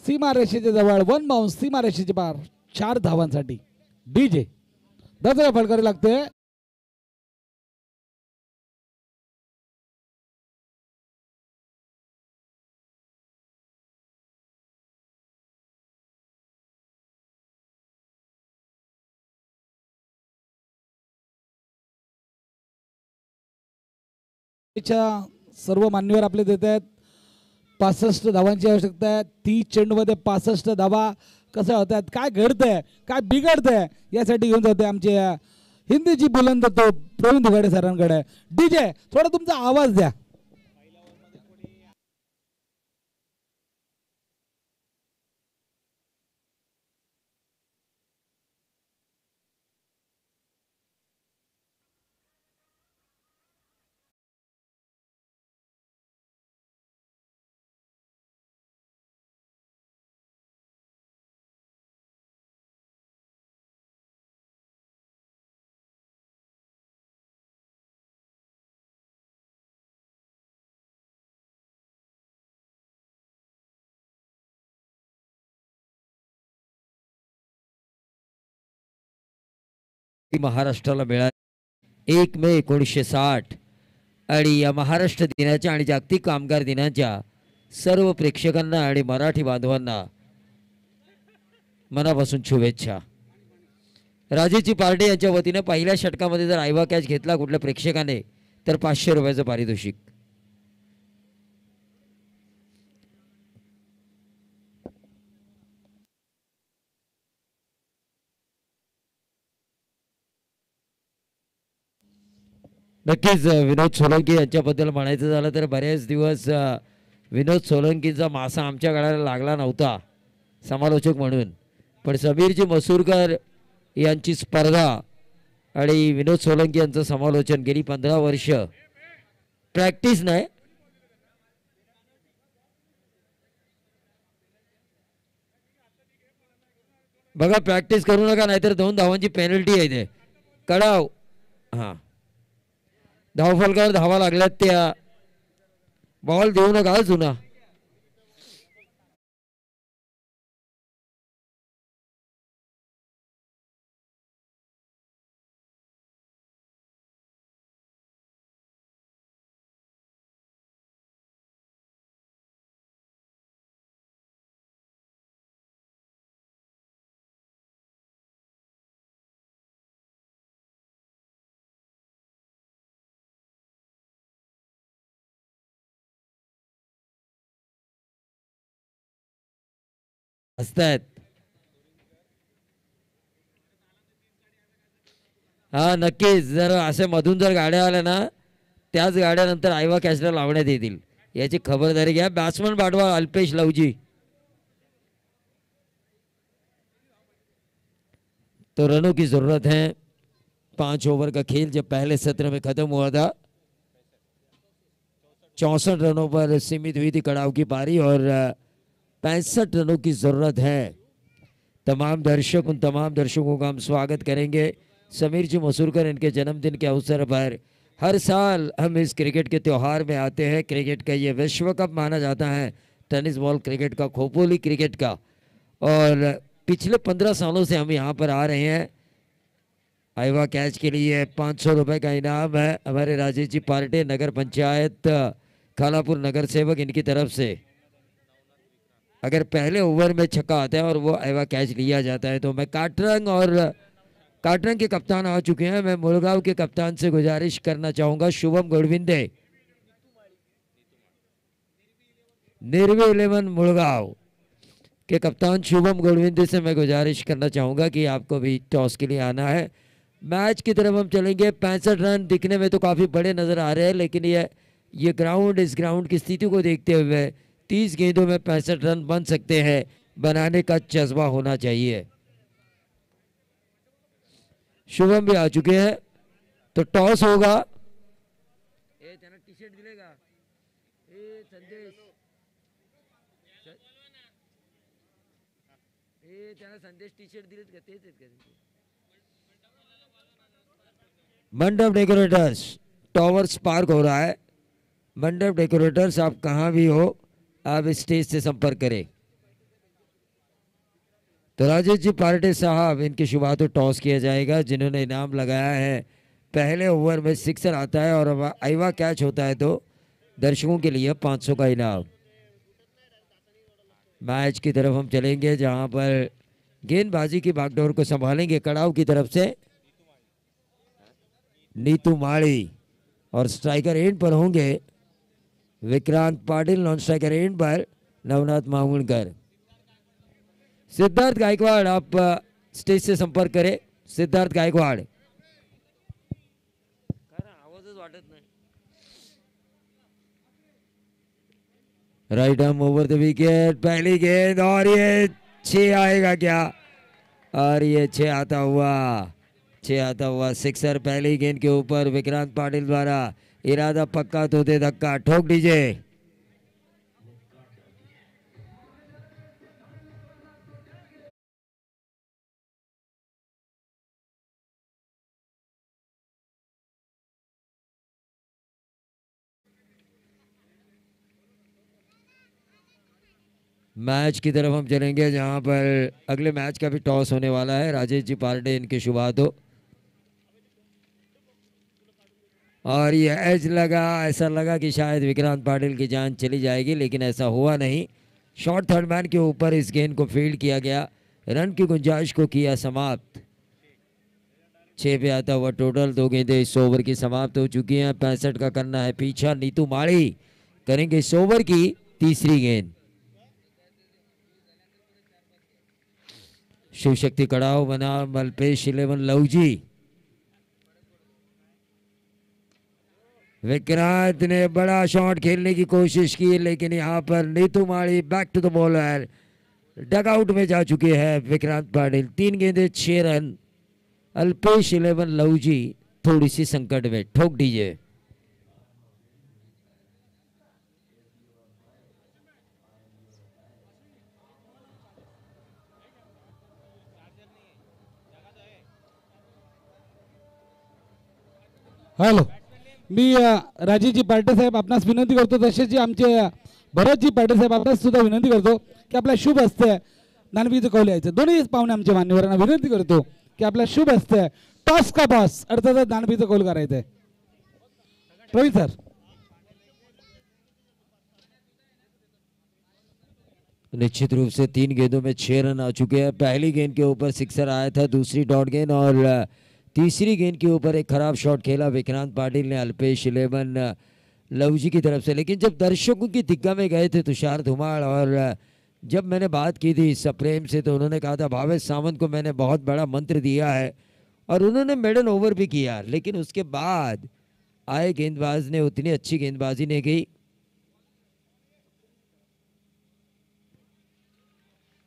सीमा रेषेच्या जवळ. 1 बाउन्स सीमा रेषेच्या पार. 4 धावांसाठी DJ 10 फटकारी लागते. सर्व मान्यवर आपले देत आहेत. 65 धावांची आवश्यकता आहे. 30 चेंडूमध्ये 65 धावा कशा होत आहेत, काय घडतंय काय बिघडतंय यासाठी घेऊन जाते आमचे हिंदीची बुलंद तो प्रवीण दुगाडे सरांकडे. डीजे थोडा तुमचा आवाज द्या. महाराष्ट्राला मिळाली 1 मे 1960 आणि या महाराष्ट्र दिनाच्या आणि जागतिक कामगार दिनाच्या सर्व प्रेक्षकांना आणि मराठी बांधवांना मनापासून शुभेच्छा. राजेची पार्टी यांच्या वतीने पहिल्या षटकामध्ये जर आयवा कॅच घेतला कुठल्या प्रेक्षकाने तर 500 रुपयाचं पारितोषिक. नक्कीच विनोद सोलंकी यांच्याबद्दल म्हणायचं झालं तर बरेच दिवस विनोद सोलंकीचा मासा आमच्या गळ्याला लागला नव्हता समालोचक म्हणून, पण समीरजी मसूरकर यांची स्पर्धा आणि विनोद सोलंकी यांचं समालोचन गेली 15 वर्ष प्रॅक्टिस नाही. बघा प्रॅक्टिस करू नका नाहीतर 2 धावांची पेनल्टी आहे ते. कडाव हां धावफलकावर धावा लागल्यात त्या. बॉल देऊ नका जुना. असतात हा नक्कीच. जर असे मधून जर गाड्या आल्या ना त्याच गाड्यानंतर आयवा कॅचला लावण्यात येतील याची खबरदारी घ्या. बॅट्समन पाठवा अल्पेश लवजी. तो रनों की जरूरत है. 5 ओवर का खेल जब पहले सत्र में खत्म हुआ था 64 रनों पर सीमित हुई थी कड़ाव की पारी और 65 रनों की जरूरत है. तमाम दर्शक उन तमाम दर्शकों का हम स्वागत करेंगे. समीर जी मसूरकर इनके जन्मदिन के अवसर पर हर साल हम इस क्रिकेट के त्यौहार में आते हैं. क्रिकेट का ये विश्व कप माना जाता है, टेनिस बॉल क्रिकेट का, खोपोली क्रिकेट का, और पिछले 15 सालों से हम यहाँ पर आ रहे हैं. आइवा कैच के लिए 500 रुपये का इनाम है हमारे राजेश जी पार्टे नगर पंचायत खालापुर नगर सेवक इनकी तरफ से. अगर पहले ओवर में छक्का आता है और वो आइवा कैच लिया जाता है तो मैं काटरंग के कप्तान आ चुके हैं. मैं मुलगांव के कप्तान से गुजारिश करना चाहूँगा शुभम गोडविंदे, निर्वे 11 मुलगांव के कप्तान शुभम गोडविंदे से मैं गुजारिश करना चाहूँगा कि आपको भी टॉस के लिए आना है. मैच की तरफ हम चलेंगे. 65 रन दिखने में तो काफ़ी बड़े नज़र आ रहे हैं, लेकिन ये ग्राउंड, इस ग्राउंड की स्थिति को देखते हुए 30 गेंदों में 65 रन बन सकते हैं. बनाने का जज्बा होना चाहिए. शुभम भी आ चुके हैं तो टॉस होगा. टी-शर्ट दिलेगा संदेश टी-शर्ट दिले. मंडप डेकोरेटर्स टॉवर स्पार्क हो रहा है. मंडप डेकोरेटर्स आप कहाँ भी हो आप स्टेज से संपर्क करें. तो राजेश जी पार्टे साहब इनके शुभ हाथों टॉस किया जाएगा. जिन्होंने इनाम लगाया है पहले ओवर में 6 आता है और आइवा कैच होता है तो दर्शकों के लिए 500 का इनाम. मैच की तरफ हम चलेंगे जहां पर गेंदबाजी की बागडोर को संभालेंगे कड़ाव की तरफ से नीतू माड़ी और स्ट्राइकर एंड पर होंगे Vikrant Patil. Non striker end पर नवनाथ मांगुणकर. सिद्धार्थ गायकवाड़ आप स्टेज से संपर्क करें. Siddharth Gaikwad right arm over the wicket, पहली गेंद और ये 6 आएगा क्या? और ये 6 आता हुआ सिक्सर पहली गेंद के ऊपर विक्रांत पाटिल द्वारा। इरादा पक्का तो दे धक्का, ठोक दीजिए। मैच की तरफ हम चलेंगे जहां पर अगले मैच का भी टॉस होने वाला है। राजेश जी पार्डे इनके शुभात हो। और ये एज लगा, ऐसा लगा कि शायद विक्रांत पाटिल की जान चली जाएगी, लेकिन ऐसा हुआ नहीं। शॉर्ट थर्ड मैन के ऊपर इस गेंद को फील्ड किया गया, रन की गुंजाइश को किया समाप्त। 6 पे आता हुआ टोटल। 2 गेंदें इस ओवर की समाप्त हो चुकी हैं। 65 का करना है पीछा। नीतू माड़ी करेंगे इस ओवर की तीसरी गेंद। शिव शक्ति कड़ाव बना अल्पेश 11 लवजी। विक्रांत ने बड़ा शॉट खेलने की कोशिश की, लेकिन यहां पर Neetu Madi back to the bowler, dugout में जा चुके हैं विक्रांत पाटिल। 3 गेंदें 6 रन। अल्पेश 11 लवजी थोड़ी सी संकट में, ठोक दीजिए। हॅलो, मी राजेशजी पार्टे साहेब आपणास विनंती करतो, तसेच जी आमचे भरतजी पार्टे साहेब आपणास सुद्धा विनंती करतो की आपल्या शुभ हस्ते नाणेफेकीचं कौल यायचं। दोन्ही पाहुणे आमच्या मान्यवरांना विनंती करतो की आपल्या शुभ हस्ते टॉस का बॉस अर्थातच नाणेफेकीचं कौल करायचं आहे। प्रवीण सर। निश्चित रूप से 3 गेंदों में 6 रन आ चुके हैं। पहली गेंद के ऊपर सिक्सर आया था, दूसरी डॉट गेंद और तीसरी गेंद के ऊपर एक खराब शॉट खेला विक्रांत पाटिल ने अल्पेश 11 लवजी की तरफ से। लेकिन जब दर्शकों की दिग्गा में गए थे तुषार धुमाड़, और जब मैंने बात की थी सप्रेम से, तो उन्होंने कहा था भावेश सावंत को मैंने बहुत बड़ा मंत्र दिया है, और उन्होंने मेडन ओवर भी किया। लेकिन उसके बाद आए गेंदबाज ने उतनी अच्छी गेंदबाजी नहीं की।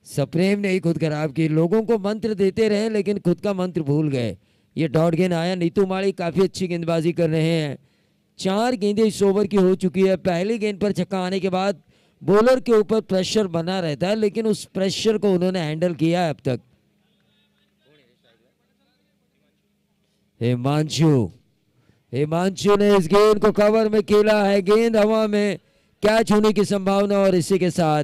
सप्रेम ने ही खुद खराब की। लोगों को मंत्र देते रहे लेकिन खुद का मंत्र भूल गए। ये डॉट गेंद आया। नीतू माड़ी काफी अच्छी गेंदबाजी कर रहे हैं। 4 गेंदें इस ओवर की हो चुकी है। पहली गेंद पर छक्का आने के बाद बॉलर के ऊपर प्रेशर बना रहता है, लेकिन उस प्रेशर को उन्होंने हैंडल किया है अब तक। हिमांशु ने इस गेंद को कवर में खेला है। गेंद हवा में, कैच होने की संभावना, और इसी के साथ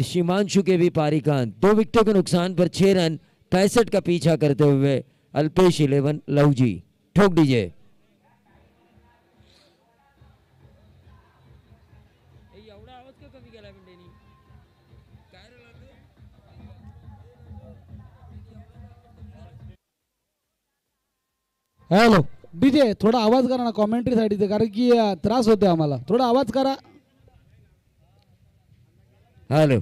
हिमांशु के भी पारीकांत। 2 विकेटों के नुकसान पर 6 रन। 65 का पीछा करते हुए अल्पेश 11 लवजी, ठोक दीजिए। हॅलो डीजे, थोडा आवाज करा ना कॉमेंट्री साठी, कारण की त्रास होते आम्हाला, थोडा आवाज करा। हेलो,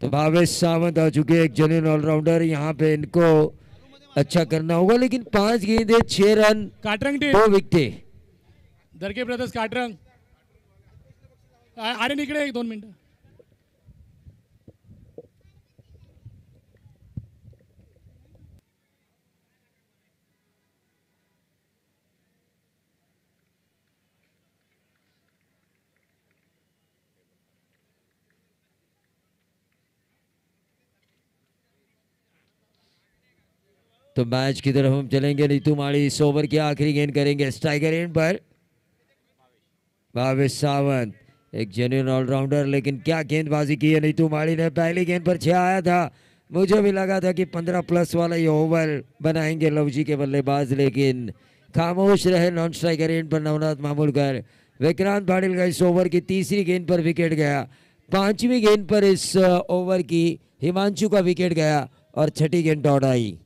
तो भावेश सावंत आ चुके हैं, एक जेन्युइन ऑलराउंडर। यहाँ पे इनको अच्छा करना होगा, लेकिन 5 गेंदें 6 रन, काटरंग 2 विकेट। दरके ब्रदर्स काटरंग अरे निकडे 1-2 मिनिटं। तो मैच की तरफ हम चलेंगे। नीतू माड़ी इस ओवर की आखिरी गेंद करेंगे स्ट्राइकर एंड पर। भावेश सावंत एक जेन्युइन ऑलराउंडर, लेकिन क्या गेंदबाजी की है नीतू माड़ी ने। पहली गेंद पर 6 आया था। मुझे भी लगा था कि 15 प्लस वाला ये ओवर बनाएंगे लवजी के बल्लेबाज, लेकिन खामोश रहे नॉन स्ट्राइकर एंड पर नवनाथ मामूलकर। विक्रांत पाटिल का इस ओवर की तीसरी गेंद पर विकेट गया। 5वीं गेंद पर इस ओवर की हिमांशु का विकेट गया और 6ठी गेंद डॉट आई।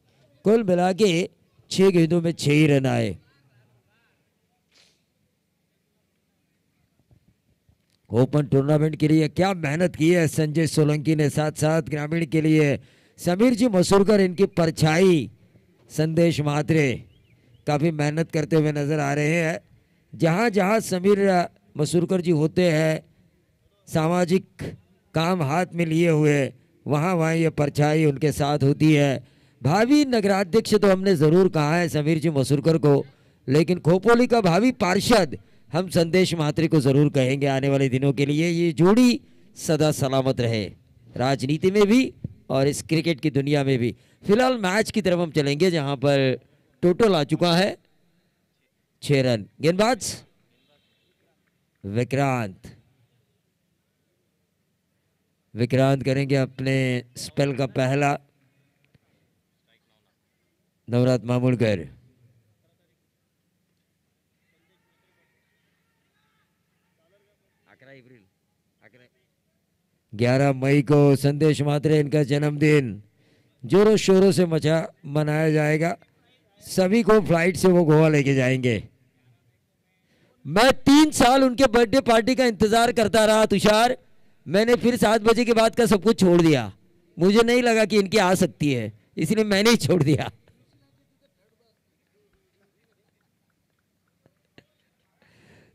कुल मिला के 6 गेंदों में 6 ही रन आए। ओपन टूर्नामेंट के लिए क्या मेहनत की है संजय सोलंकी ने, साथ साथ ग्रामीण के लिए समीर जी मसूरकर, इनकी परछाई संदेश महात्रे। काफ़ी मेहनत करते हुए नज़र आ रहे हैं। जहाँ जहाँ समीर मसूरकर जी होते हैं, सामाजिक काम हाथ में लिए हुए, वहाँ वहाँ ये परछाई उनके साथ होती है। भावी नगराध्यक्ष तो हमने ज़रूर कहा है समीर जी मसूरकर को, लेकिन खोपोली का भावी पार्षद हम संदेश महात्री को ज़रूर कहेंगे आने वाले दिनों के लिए। ये जोड़ी सदा सलामत रहे, राजनीति में भी और इस क्रिकेट की दुनिया में भी। फिलहाल मैच की तरफ हम चलेंगे, जहां पर टोटल आ चुका है 6 रन। गेंदबाज विक्रांत, विक्रांत करेंगे अपने स्पेल का पहला। नवरात मामूलकर 11 मई को संदेश मात्रे इनका जन्मदिन जोरों शोरों से मनाया जाएगा। सभी को फ्लाइट से वो गोवा लेके जाएंगे। मैं 3 साल उनके बर्थडे पार्टी का इंतजार करता रहा तुषार। मैंने फिर 7 बजे के बाद का सब कुछ छोड़ दिया। मुझे नहीं लगा कि इनकी आ सकती है, इसलिए मैंने ही छोड़ दिया।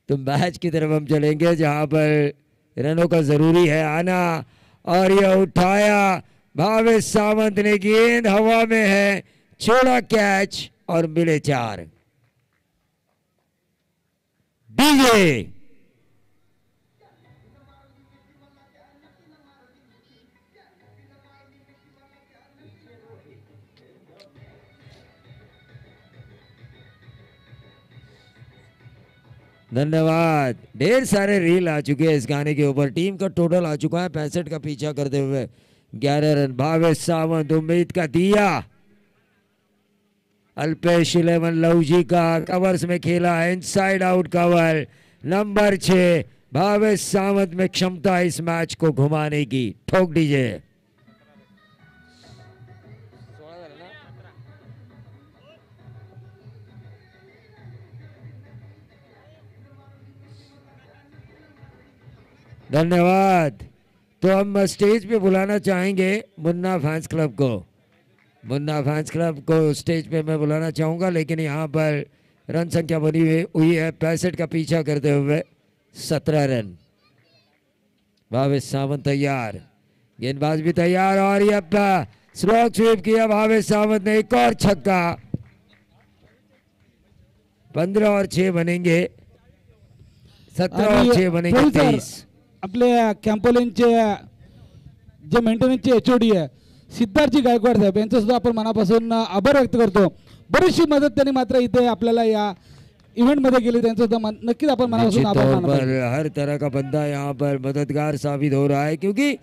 तो मैच की तरफ हम चलेंगे, जहां पर रनों का जरूरी है आना। और यह उठाया भावेश सावंत ने, गेंद हवा में है, छोड़ा कैच और मिले 4। डीजे धन्यवाद। ढेर सारे रील आ चुके हैं इस गाने के ऊपर। टीम का टोटल आ चुका है 65 का पीछा करते हुए 11 रन। भावेश सावंत उम्मीद का दिया। अल्पेश 11 लवजी का कवर्स में खेला है, inside out cover. Number 6 Bhavesh Sawant में क्षमता इस मैच को घुमाने की। ठोक दीजिए। धन्यवाद। तो हम स्टेज पे बुलाना चाहेंगे मुन्ना फैंस क्लब को। मुन्ना फैंस क्लब को स्टेज पे मैं बुलाना चाहूंगा, लेकिन यहाँ पर रन संख्या बनी हुई है 65 का पीछा करते हुए 17 रन। भावेश सावंत तैयार, गेंदबाज भी तैयार और ये स्ट्रोक स्वीप किया भावेश सावंत ने। एक और छक्का। 15 और 6 बनेंगे, 17 और 6 बनेंगे 23। आपल्या कॅम्पोलिनचे जे मेंटेनन्सचे एचओडी आहे सिद्धार्थजी गायकवाड साहेब यांचं सुद्धा आपण मनापासून आभार व्यक्त करतो। बरीचशी मदत त्यांनी मात्र इथे आपल्याला या इव्हेंट मध्ये केली, त्यांचं सुद्धा नक्कीच आपण मनापासून आभार मानतो। हर तरह का बंदा यहाँ पर मददगार साबित हो रहा है, क्योंकि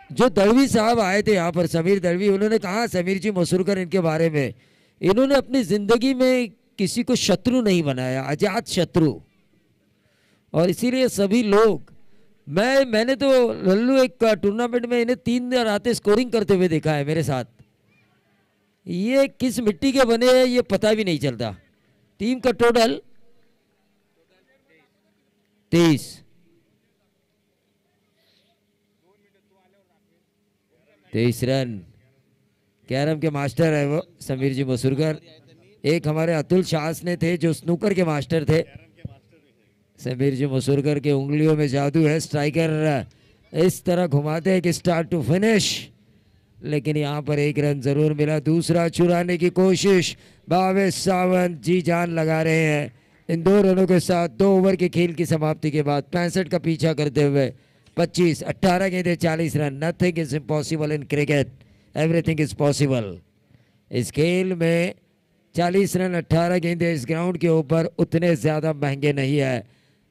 जो दलवी साहब आए थे यहाँ पर, समीर दलवी, उन्होंने कहा समीर जी मसूरकर इनके बारे में, इन्होंने अपनी जिंदगी में किसी को शत्रु नहीं बनाया, अजात शत्रु। और इसीलिए सभी लोग, मैंने तो लल्लू एक टूर्नामेंट में इन्हें 3 रातें स्कोरिंग करते हुए देखा है मेरे साथ। ये किस मिट्टी के बने हैं ये पता भी नहीं चलता। टीम का टोटल 23। 23 रन। कैरम के मास्टर है वो समीर जी मसूरकर। एक हमारे अतुल शास ने थे जो स्नूकर के मास्टर थे। समीर जी मसूरकर के उंगलियों में जादू है। स्ट्राइकर इस तरह घुमाते हैं कि स्टार्ट टू फिनिश, लेकिन यहाँ पर 1 रन जरूर मिला। दूसरा चुराने की कोशिश, भावेश सावंत जी जान लगा रहे हैं इन 2 रनों के साथ। 2 ओवर के खेल की समाप्ति के बाद 65 का पीछा करते हुए 25, 18 गेंदे 40 run. Nothing is impossible in cricket, everything is possible. इस खेल में 40 रन 18 गेंदे इस ग्राउंड के ऊपर उतने ज्यादा महंगे नहीं है,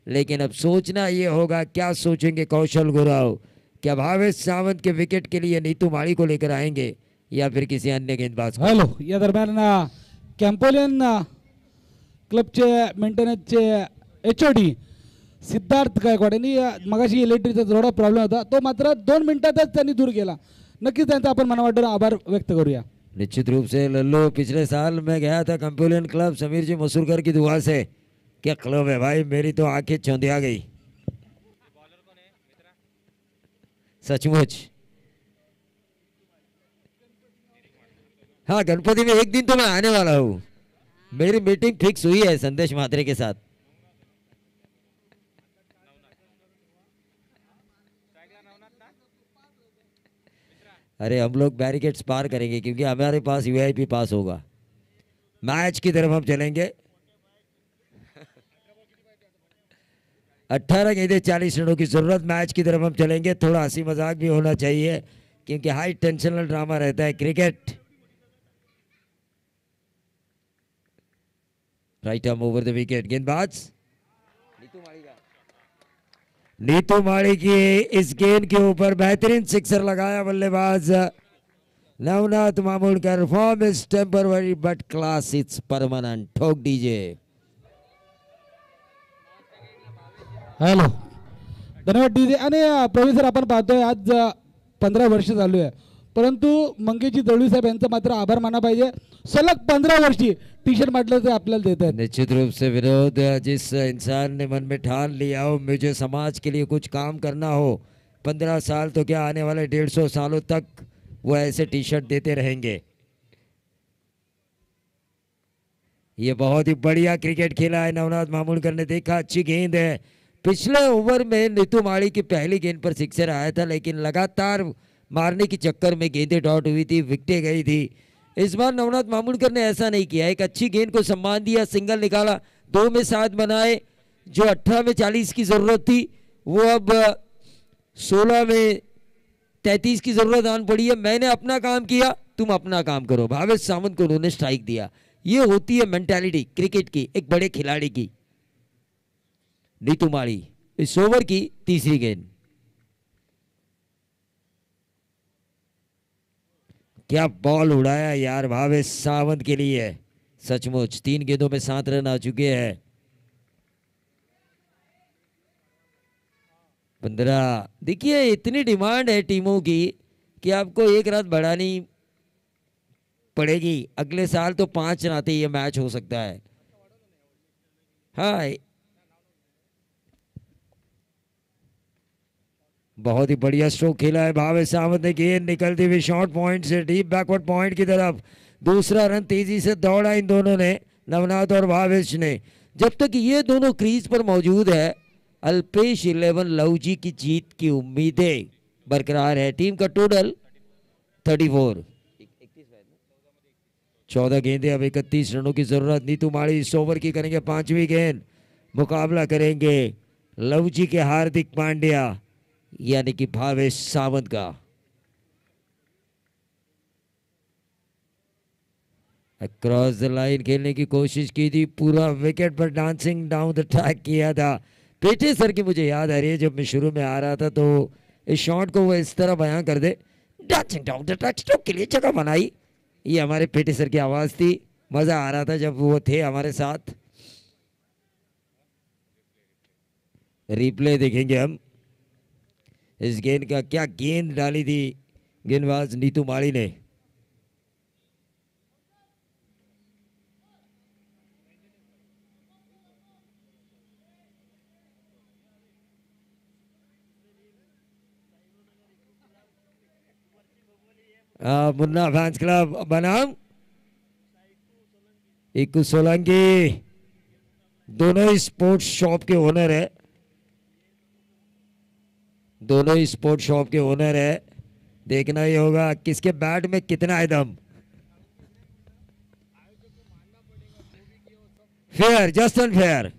लेकिन अब सोचना ये होगा क्या सोचेंगे कौशल गुराव। क्या भावेश सावंत के विकेट के लिए नीतू माळी को लेकर आएंगे या फिर किसी अन्य गेंदबाज को। हॅलो, या दरम्यान कॅम्पोलियन क्लबचे मेंटेनन्सचे एचओडी सिद्धार्थ गायकवाड यांनी मगाशी इलेक्ट्रिकचा थोडा प्रॉब्लेम होता, तो मात्र 2 मिनिटातच त्यांनी दूर केला। नक्कीच त्यांचा आपण मनापासून आभार व्यक्त करूया। निश्चित रूप से लल्लो, पिछले साल मैं गया था कम्पोलियन क्लब समीर जी मसूरकर की दुआ से। क्या क्लब है भाई, मेरी तो आंखें चौंधिया गई सचमुच। हाँ, गणपति में एक दिन तो मैं आने वाला हूँ। मेरी मीटिंग फिक्स हुई है संदेश म्हात्रे के साथ। अरे हम लोग बैरिकेड्स पार करेंगे क्योंकि हमारे पास वीआईपी पास होगा। मैच की तरफ हम चलेंगे। 18 गेंदे 40 रनों की जरूरत। मैच की तरफ हम चलेंगे। थोड़ा हंसी मजाक भी होना चाहिए क्योंकि हाई टेंशनल ड्रामा रहता है cricket. Right arm over the wicket. गेंदबाज नीतू माड़ी की इस गेंद के ऊपर बेहतरीन सिक्सर लगाया बल्लेबाज Navnath Mamulkar. Form is temporary but class it's permanent. ठोक डीजे। हॅलो, धन्यवाद डीजे. आणि प्रवीण सर, आपण पाहतोय आज 15 वर्ष चालू आहे, परंतु मंगेशजी दळवी साहेब यांचं मात्र आभार माना पाहिजे. सलग 15 वर्षी टी शर्ट म्हटलं ते आपल्याला देत आहेत. निश्चित रूप से विनोद, जिस इंसान ने मन में ठान लिया हो मुझे समाज के लिए कुछ काम करना हो, 15 साल तो क्या आने वाले 150 सालों तक वो ऐसे टी शर्ट देते रहेंगे। ये बहुत ही बढ़िया क्रिकेट खेला है नवनाथ मामूलकर ने। देखा अच्छी गेंद है। पिछले ओवर में नीतू माड़ी की पहली गेंद पर सिक्सर आया था, लेकिन लगातार मारने के चक्कर में गेंदें डॉट हुई थी, विकेटें गई थी। इस बार नवनाथ मामूलकर ने ऐसा नहीं किया। एक अच्छी गेंद को सम्मान दिया, सिंगल निकाला, 2 में 7 बनाए। जो 18 में 40 की जरूरत थी वो अब 16 में 33 की जरूरत आन पड़ी है। मैंने अपना काम किया, तुम अपना काम करो। भावेश सावंत को उन्होंने स्ट्राइक दिया। ये होती है मेंटालिटी क्रिकेट की, एक बड़े खिलाड़ी की। नीतू माड़ी इस ओवर की तीसरी गेंद। क्या बॉल उड़ाया यार भावेश सावंत के लिए, सचमुच। 3 गेंदों में 7 रन आ चुके हैं। 15। देखिए इतनी डिमांड है टीमों की कि आपको एक रात बढ़ानी पड़ेगी। अगले साल तो 5 रातें ये मैच हो सकता है। हाँ, बहुत ही बढ़िया स्ट्रोक खेला है भावेश सावंत ने। गेंद निकलती हुई शॉर्ट पॉइंट से डीप बैकवर्ड पॉइंट की तरफ। दूसरा रन तेजी से दौड़ा इन दोनों ने, नवनाथ और भावेश ने। जब तक ये दोनों क्रीज पर मौजूद है, अल्पेश 11 लवजी की जीत की उम्मीदें बरकरार है। टीम का टोटल 34। 14 गेंदें, अब 31 रनों की जरूरत। नीतू माड़ी इस ओवर की करेंगे 5वीं गेंद। मुकाबला करेंगे लवजी के हार्दिक पांड्या यानी कि भावेश सावंत का। अक्रॉस द लाइन खेलने की कोशिश की थी, पूरा विकेट पर डांसिंग डाउन द ट्रैक किया था। पेटे सर की मुझे याद आ रही है, जब मैं शुरू में आ रहा था तो इस शॉट को वो इस तरह बयां कर दे, dancing down the track, stroke के लिए जगह बनाई। ये हमारे पेटे सर की आवाज थी। मजा आ रहा था जब वो थे हमारे साथ। रिप्ले देखेंगे हम इस गेंद का। क्या गेंद डाली थी गेंदबाज नीतू माड़ी ने। मुन्ना फैंस क्लब बनाम इक्कू सोलंकी, दोनों ही स्पोर्ट्स शॉप के ओनर है। दोनों ही स्पोर्ट्स शॉप के ओनर है। देखना ही होगा किसके बैट में कितना है दम। Fair, just and fair.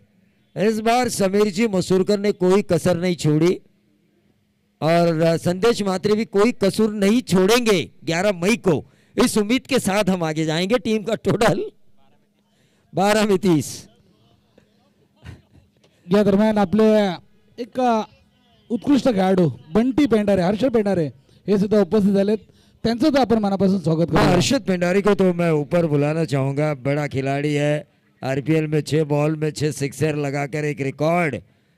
इस बार समीर जी मसूरकर ने कोई कसर नहीं छोड़ी और संदेश म्हात्रे भी कोई कसूर नहीं छोड़ेंगे 11 मई को। इस उम्मीद के साथ हम आगे जाएंगे। टीम का टोटल 12 में 30। या दरम्यान आपले एक उत्कृष्ट खेळाडू बंटी पेंढारे, हर्षद पेंढारे हे सुद्धा उपस्थित झालेत. त्यांचं सुद्धा आपण मनापासून स्वागत करू. हर्षद पेंढारी को तो मैं ऊपर बुलाना चाहूंगा। बड़ा खिलाड़ी है। आरपीएल में 6 बॉल में 6 सिक्सर लगाकर एक रिकॉर्ड,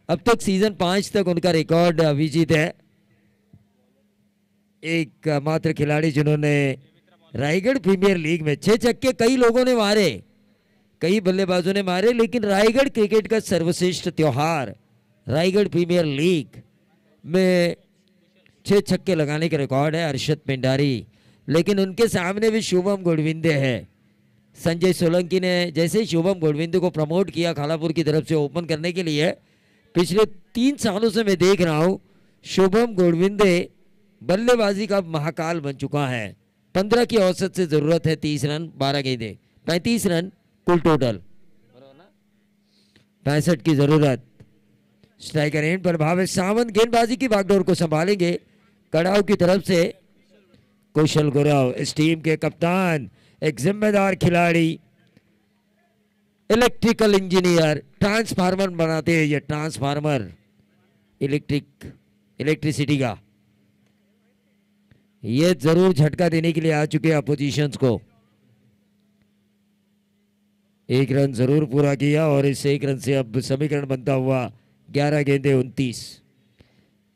अब तक सीजन 5 तक उनका रिकॉर्ड अभिजीत है। एक मात्र खिलाड़ी जिन्होंने रायगढ़ प्रीमियर लीग में 6 छक्के कई लोगों ने मारे, कई बल्लेबाजों ने मारे, लेकिन रायगढ़ क्रिकेट का सर्वश्रेष्ठ त्योहार रायगढ़ प्रीमियर लीग में 6 छक्के लगाने का रिकॉर्ड है हर्षद पेंढारी। लेकिन उनके सामने भी शुभम गुडविंदे है। संजय सोलंकी ने जैसे शुभम गोडविंदे को प्रमोट किया खालापुर की तरफ से ओपन करने के लिए, पिछले 3 सालों से मैं देख रहा हूं शुभम गोडविंदे बल्लेबाजी का महाकाल बन चुका है। 15 की औसत से जरूरत है 30 रन 12 गेंदे 35 रन कुल टोटल 65 की जरूरत। स्ट्राइकर एंड पर भावेश सावंत गेंदबाजी की बागडोर को संभालेंगे कड़ाव की तरफ से। कुशल गुरव इस टीम के कप्तान, एक जिम्मेदार खिलाड़ी, इलेक्ट्रिकल इंजीनियर, ट्रांसफार्मर बनाते हैं ये, ट्रांसफार्मर इलेक्ट्रिसिटी का, ये जरूर झटका देने के लिए आ चुके हैं अपोजिशंस को। 1 रन जरूर पूरा किया और इस 1 रन से अब समीकरण बनता हुआ 11 गेंदे 29।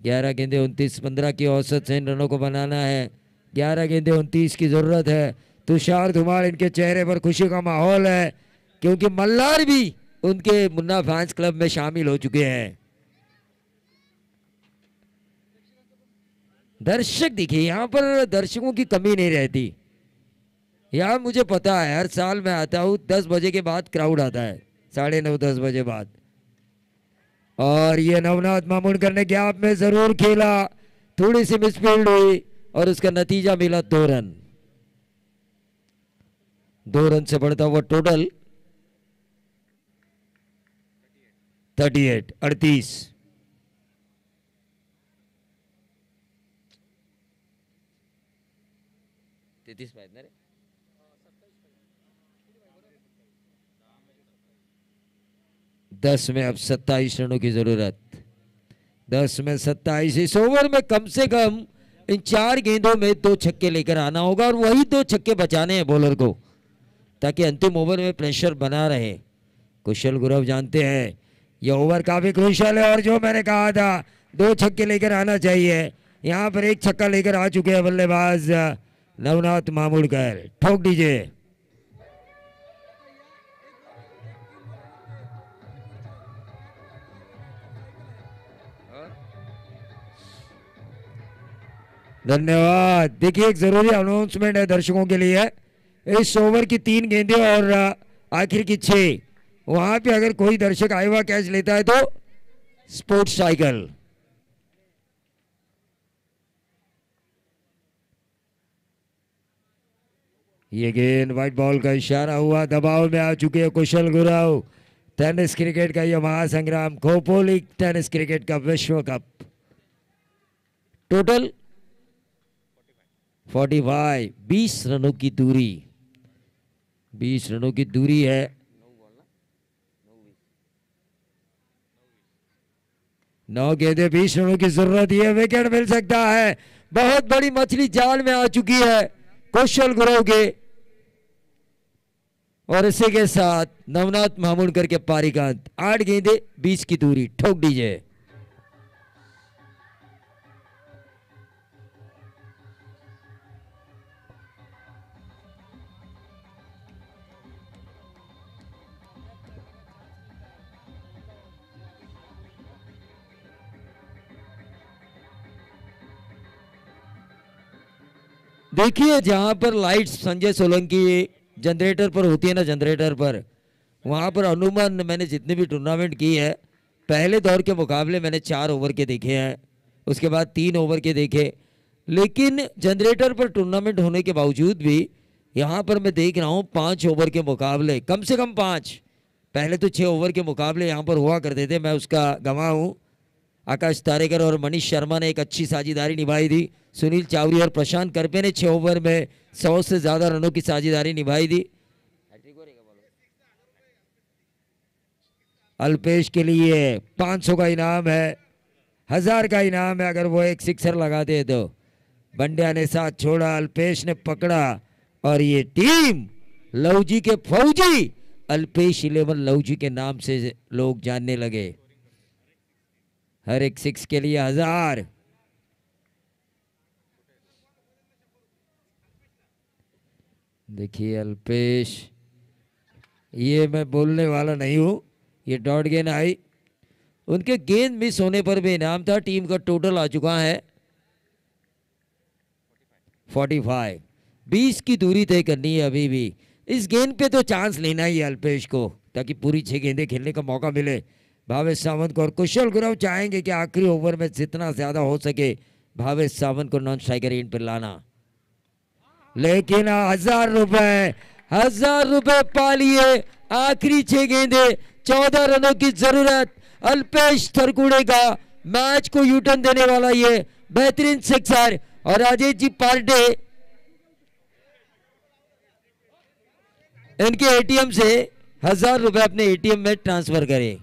11 गेंदे 29, 15 की औसत से इन रनों को बनाना है। 11 गेंदे 29 की जरूरत है। तुषार धुमाड़ इनके चेहरे पर खुशी का माहौल है क्योंकि मल्हार भी उनके मुन्ना फैंस क्लब में शामिल हो चुके हैं। दर्शक देखिए, यहां पर दर्शकों की कमी नहीं रहती। यार मुझे पता है, हर साल मैं आता हूँ 10 बजे के बाद क्राउड आता है, 9:30 10 बजे बाद। और ये नवनाथ मामूनकर ने गैप में जरूर खेला, थोड़ी सी मिसफील्ड हुई और उसका नतीजा मिला 2 रन। 2 रन से बढ़ता हुआ टोटल 38। 33 पाहिजे ना रे। 10 में अब 27 रनों की जरूरत। 10 में 27। इस ओवर में कम से कम इन 4 गेंदों में 2 छक्के लेकर आना होगा और वही 2 छक्के बचाने हैं बॉलर को ताकि अंतिम ओवर में प्रेशर बना रहे। कुशल गुरव जानते हैं यह ओवर काफी क्रूशियल है और जो मैंने कहा था 2 छक्के लेकर आना चाहिए, यहां पर 1 छक्का लेकर आ चुके हैं बल्लेबाज नवनाथ मामूनकर। ठोक दीजिए। धन्यवाद। देखिए एक जरूरी अनाउंसमेंट है दर्शकों के लिए। इस ओवर की 3 गेंदें और आखिर की 6, वहां पे अगर कोई दर्शक आया हुआ कैच लेता है तो स्पोर्ट्स साइकिल। ये गेंद व्हाइट बॉल का इशारा हुआ, दबाव में आ चुके हैं कुशल गुरव। टेनिस क्रिकेट का यह महासंग्राम, खो लीग टेनिस क्रिकेट का विश्व कप। टोटल 45, 20 रनों की दूरी, 20 रनों की दूरी है। 9 गेंदे 20 रनों की जरूरत है, विकेट मिल सकता है। बहुत बड़ी मछली जाल में आ चुकी है कुशल गुरव के और इसी के साथ नवनाथ मामूनकर के पारी का अंत। 8 गेंदे 20 की दूरी। ठोक दीजिए। देखिए जहां पर लाइट्स संजय सोलंकी जनरेटर पर होती है ना, जनरेटर पर, वहां पर अनुमान मैंने जितने भी टूर्नामेंट की है पहले दौर के मुकाबले मैंने 4 ओवर के देखे हैं, उसके बाद 3 ओवर के देखे, लेकिन जनरेटर पर टूर्नामेंट होने के बावजूद भी यहाँ पर मैं देख रहा हूँ 5 ओवर के मुकाबले, कम से कम 5। पहले तो 6 ओवर के मुकाबले यहाँ पर हुआ करते थे, मैं उसका गवाह हूँ। आकाश तारेकर और मनीष शर्मा ने एक अच्छी साझेदारी निभाई थी। सुनील चावरी और प्रशांत करपे ने 6 ओवर में 100 से ज्यादा रनों की साझेदारी निभाई थी। अल्पेश के लिए 500 का इनाम है, 1000 का इनाम है अगर वो एक सिक्सर लगाते हैं तो। बंड्या ने साथ छोड़ा, अल्पेश ने पकड़ा और ये टीम लवजी के फौजी अल्पेश 11 लवजी के नाम से लोग जानने लगे। हर एक 6 के लिए 1000। देखिए अल्पेश, ये मैं बोलने वाला नहीं हूं, ये डॉट गेंद आई, उनके गेंद मिस होने पर भी इनाम था। टीम का टोटल आ चुका है 45। 20 की दूरी तय करनी है अभी भी। इस गेंद पे तो चांस लेना ही है अल्पेश को, ताकि पूरी 6 गेंदें खेलने का मौका मिले भावेश सावंत को। और कुशल गुरव चाहेंगे कि आखिरी ओवर में जितना ज्यादा हो सके भावेश सावंत को नॉन स्ट्राइकर एंड पर लाना। लेकिन 1000 रुपए पा लिए। आखिरी 6 गेंदे, 14 रनों की जरूरत। अल्पेश थरकुड़े का मैच को यूटर्न देने वाला ये बेहतरीन सिक्सर। और राजेश जी पार्टे इनके एटीएम से 1000 रुपए अपने एटीएम में ट्रांसफर करें।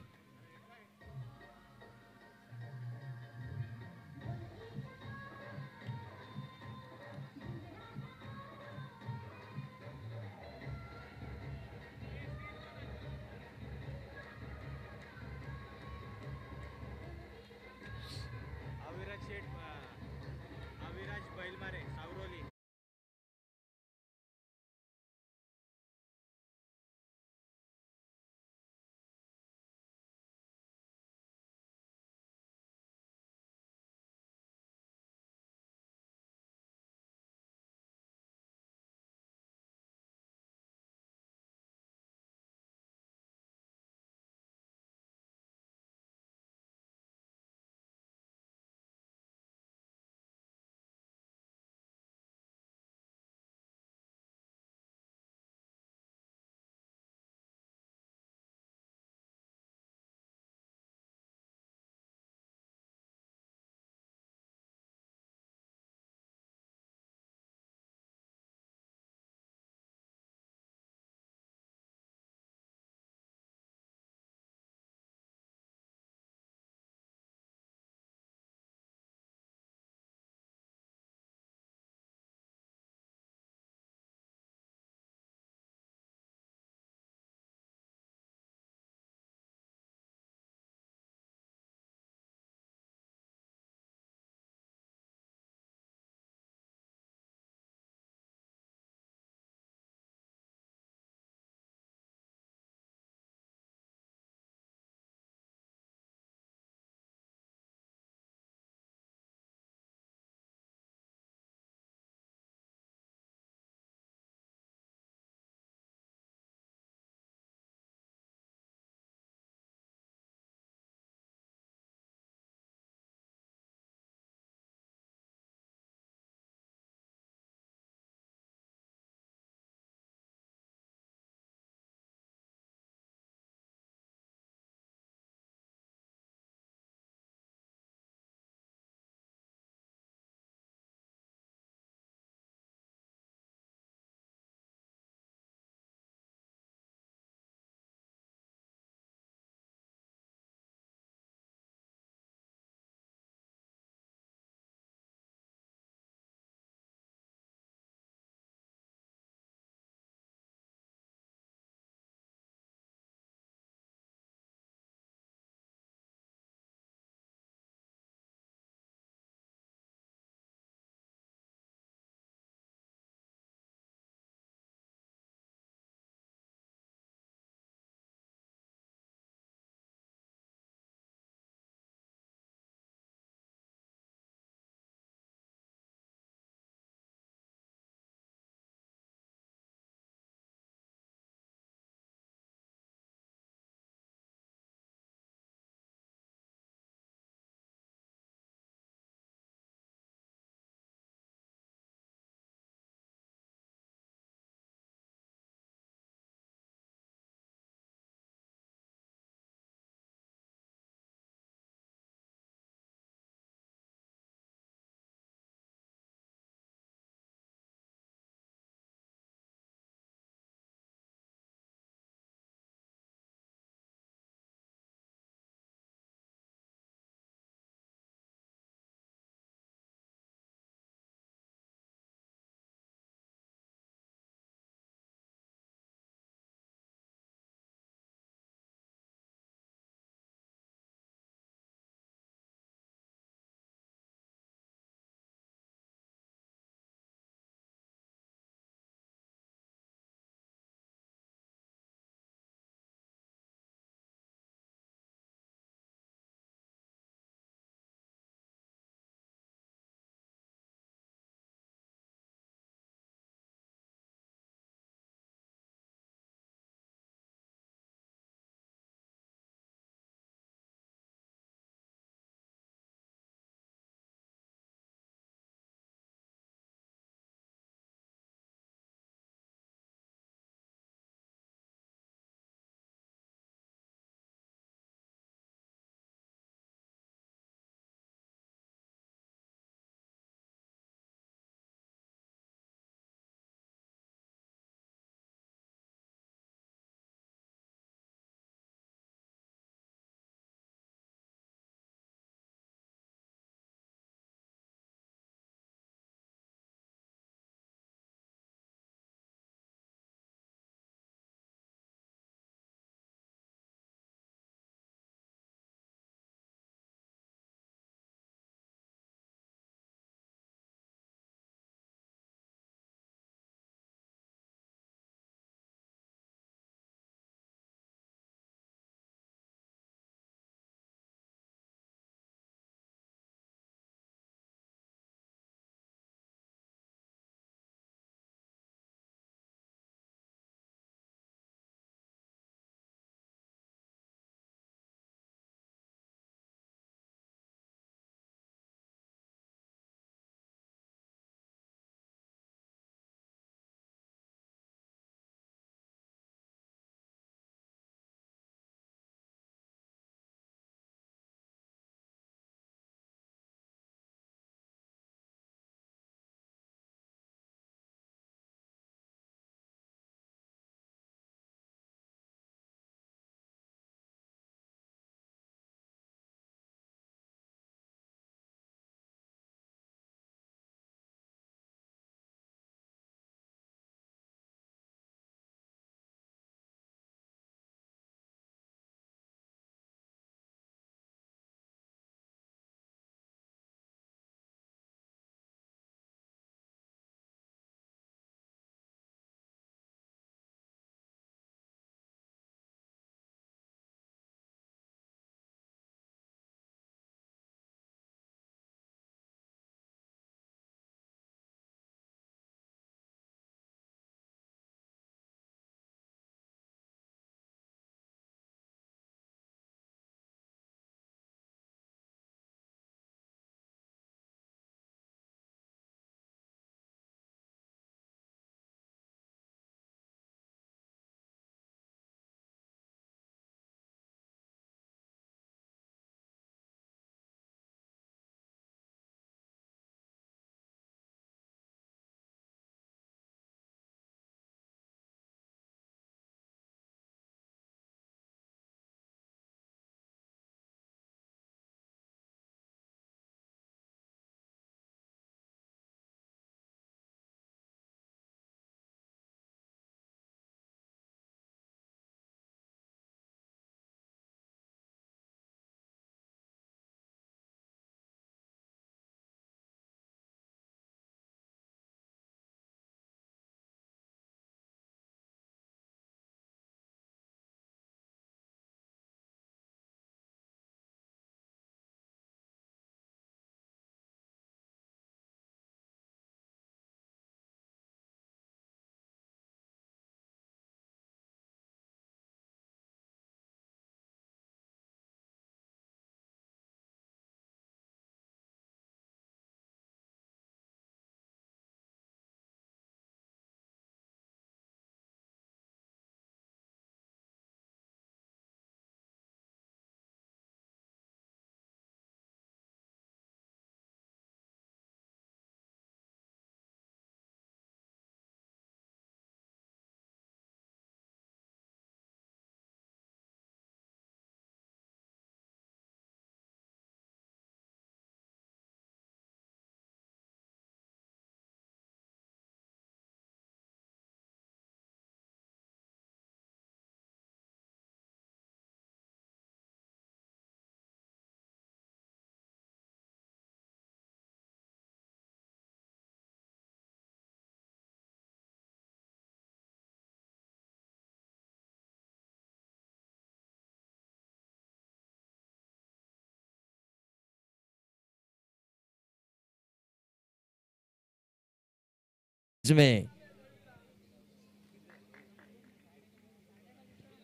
में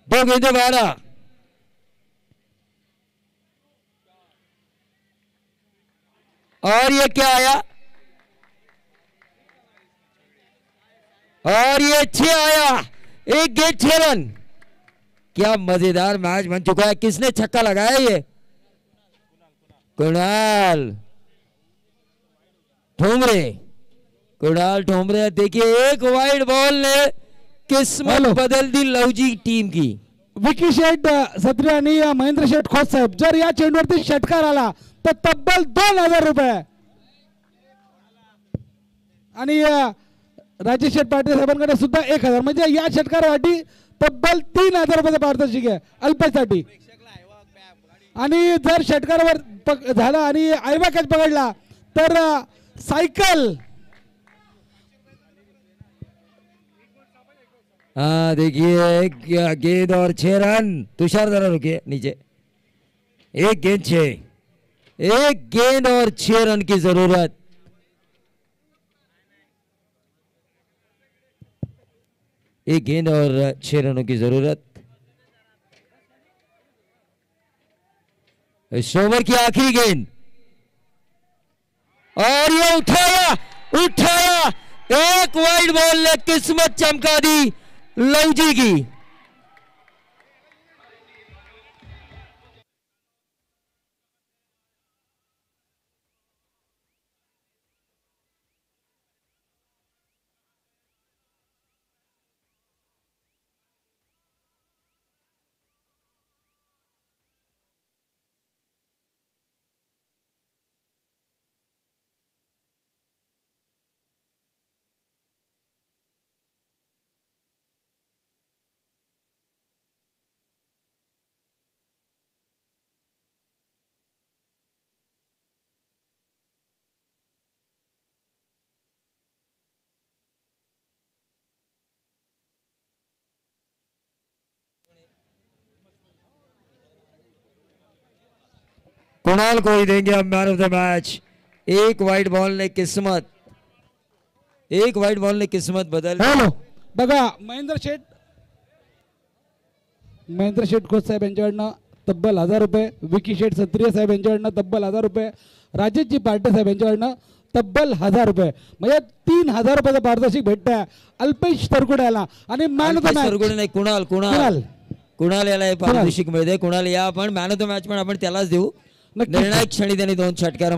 2 गेंदे 12 और ये क्या आया और ये 6 आया 1 गेंद 6 रन। क्या मजेदार मैच बन चुका है। किसने छक्का लगाया ये कुणाल ठोमरे देखिए एक वाइड बॉल ने किस्मत बदल दी लवजी टीम की। विकी शेट सत्रे आणि महेंद्र शेट खोत साहेब जर या चेंडूवरती षटकार आला तर तब्बल 2000 रुपये आणि राजेश शेट पाटील साहेबांकडे सुद्धा 1000 म्हणजे या षटकारासाठी तब्बल 3000 रुपयाचं पारितोषिक आहे अल्पेसाठी। आणि जर षटकारावर झाला आणि आयवा कॅच पकडला तर सायकल। हाँ देखिए गेंद और 6 रन। तुषार जरा रुकिए नीचे। 1 गेंद और 6 रन की जरूरत। एक गेंद और 6 रनों की जरूरत। इस ओवर की आखिरी गेंद और ये उठाया एक वाइड बॉल ने किस्मत चमका दी लवजी की। कुणाल को ही देंगे अब मैन ऑफ द मैच। एक वाइड बॉल ने किस्मत बदल। हॅलो बघा महेंद्र शेठ खोत साहेब यांच्याकडनं तब्बल 1000 रुपये, विकी शेठ सत्रिय साहेब यांच्याकडनं तब्बल 1000 रुपये, राजेशजी पार्टे साहेब यांच्याकडनं तब्बल 1000 रुपये म्हणजे 3000 रुपयाचं पारितोषिक भेटतंय अल्पेश तरकुड्याला। आणि मॅन ऑफ द मॅच नाही कुणाल याला हे पारितोषिक मिळते। कुणाल या आपण मॅन ऑफ द मॅच पण आपण त्यालाच देऊ। निर्णायक क्षणी त्यांनी 2 षटकार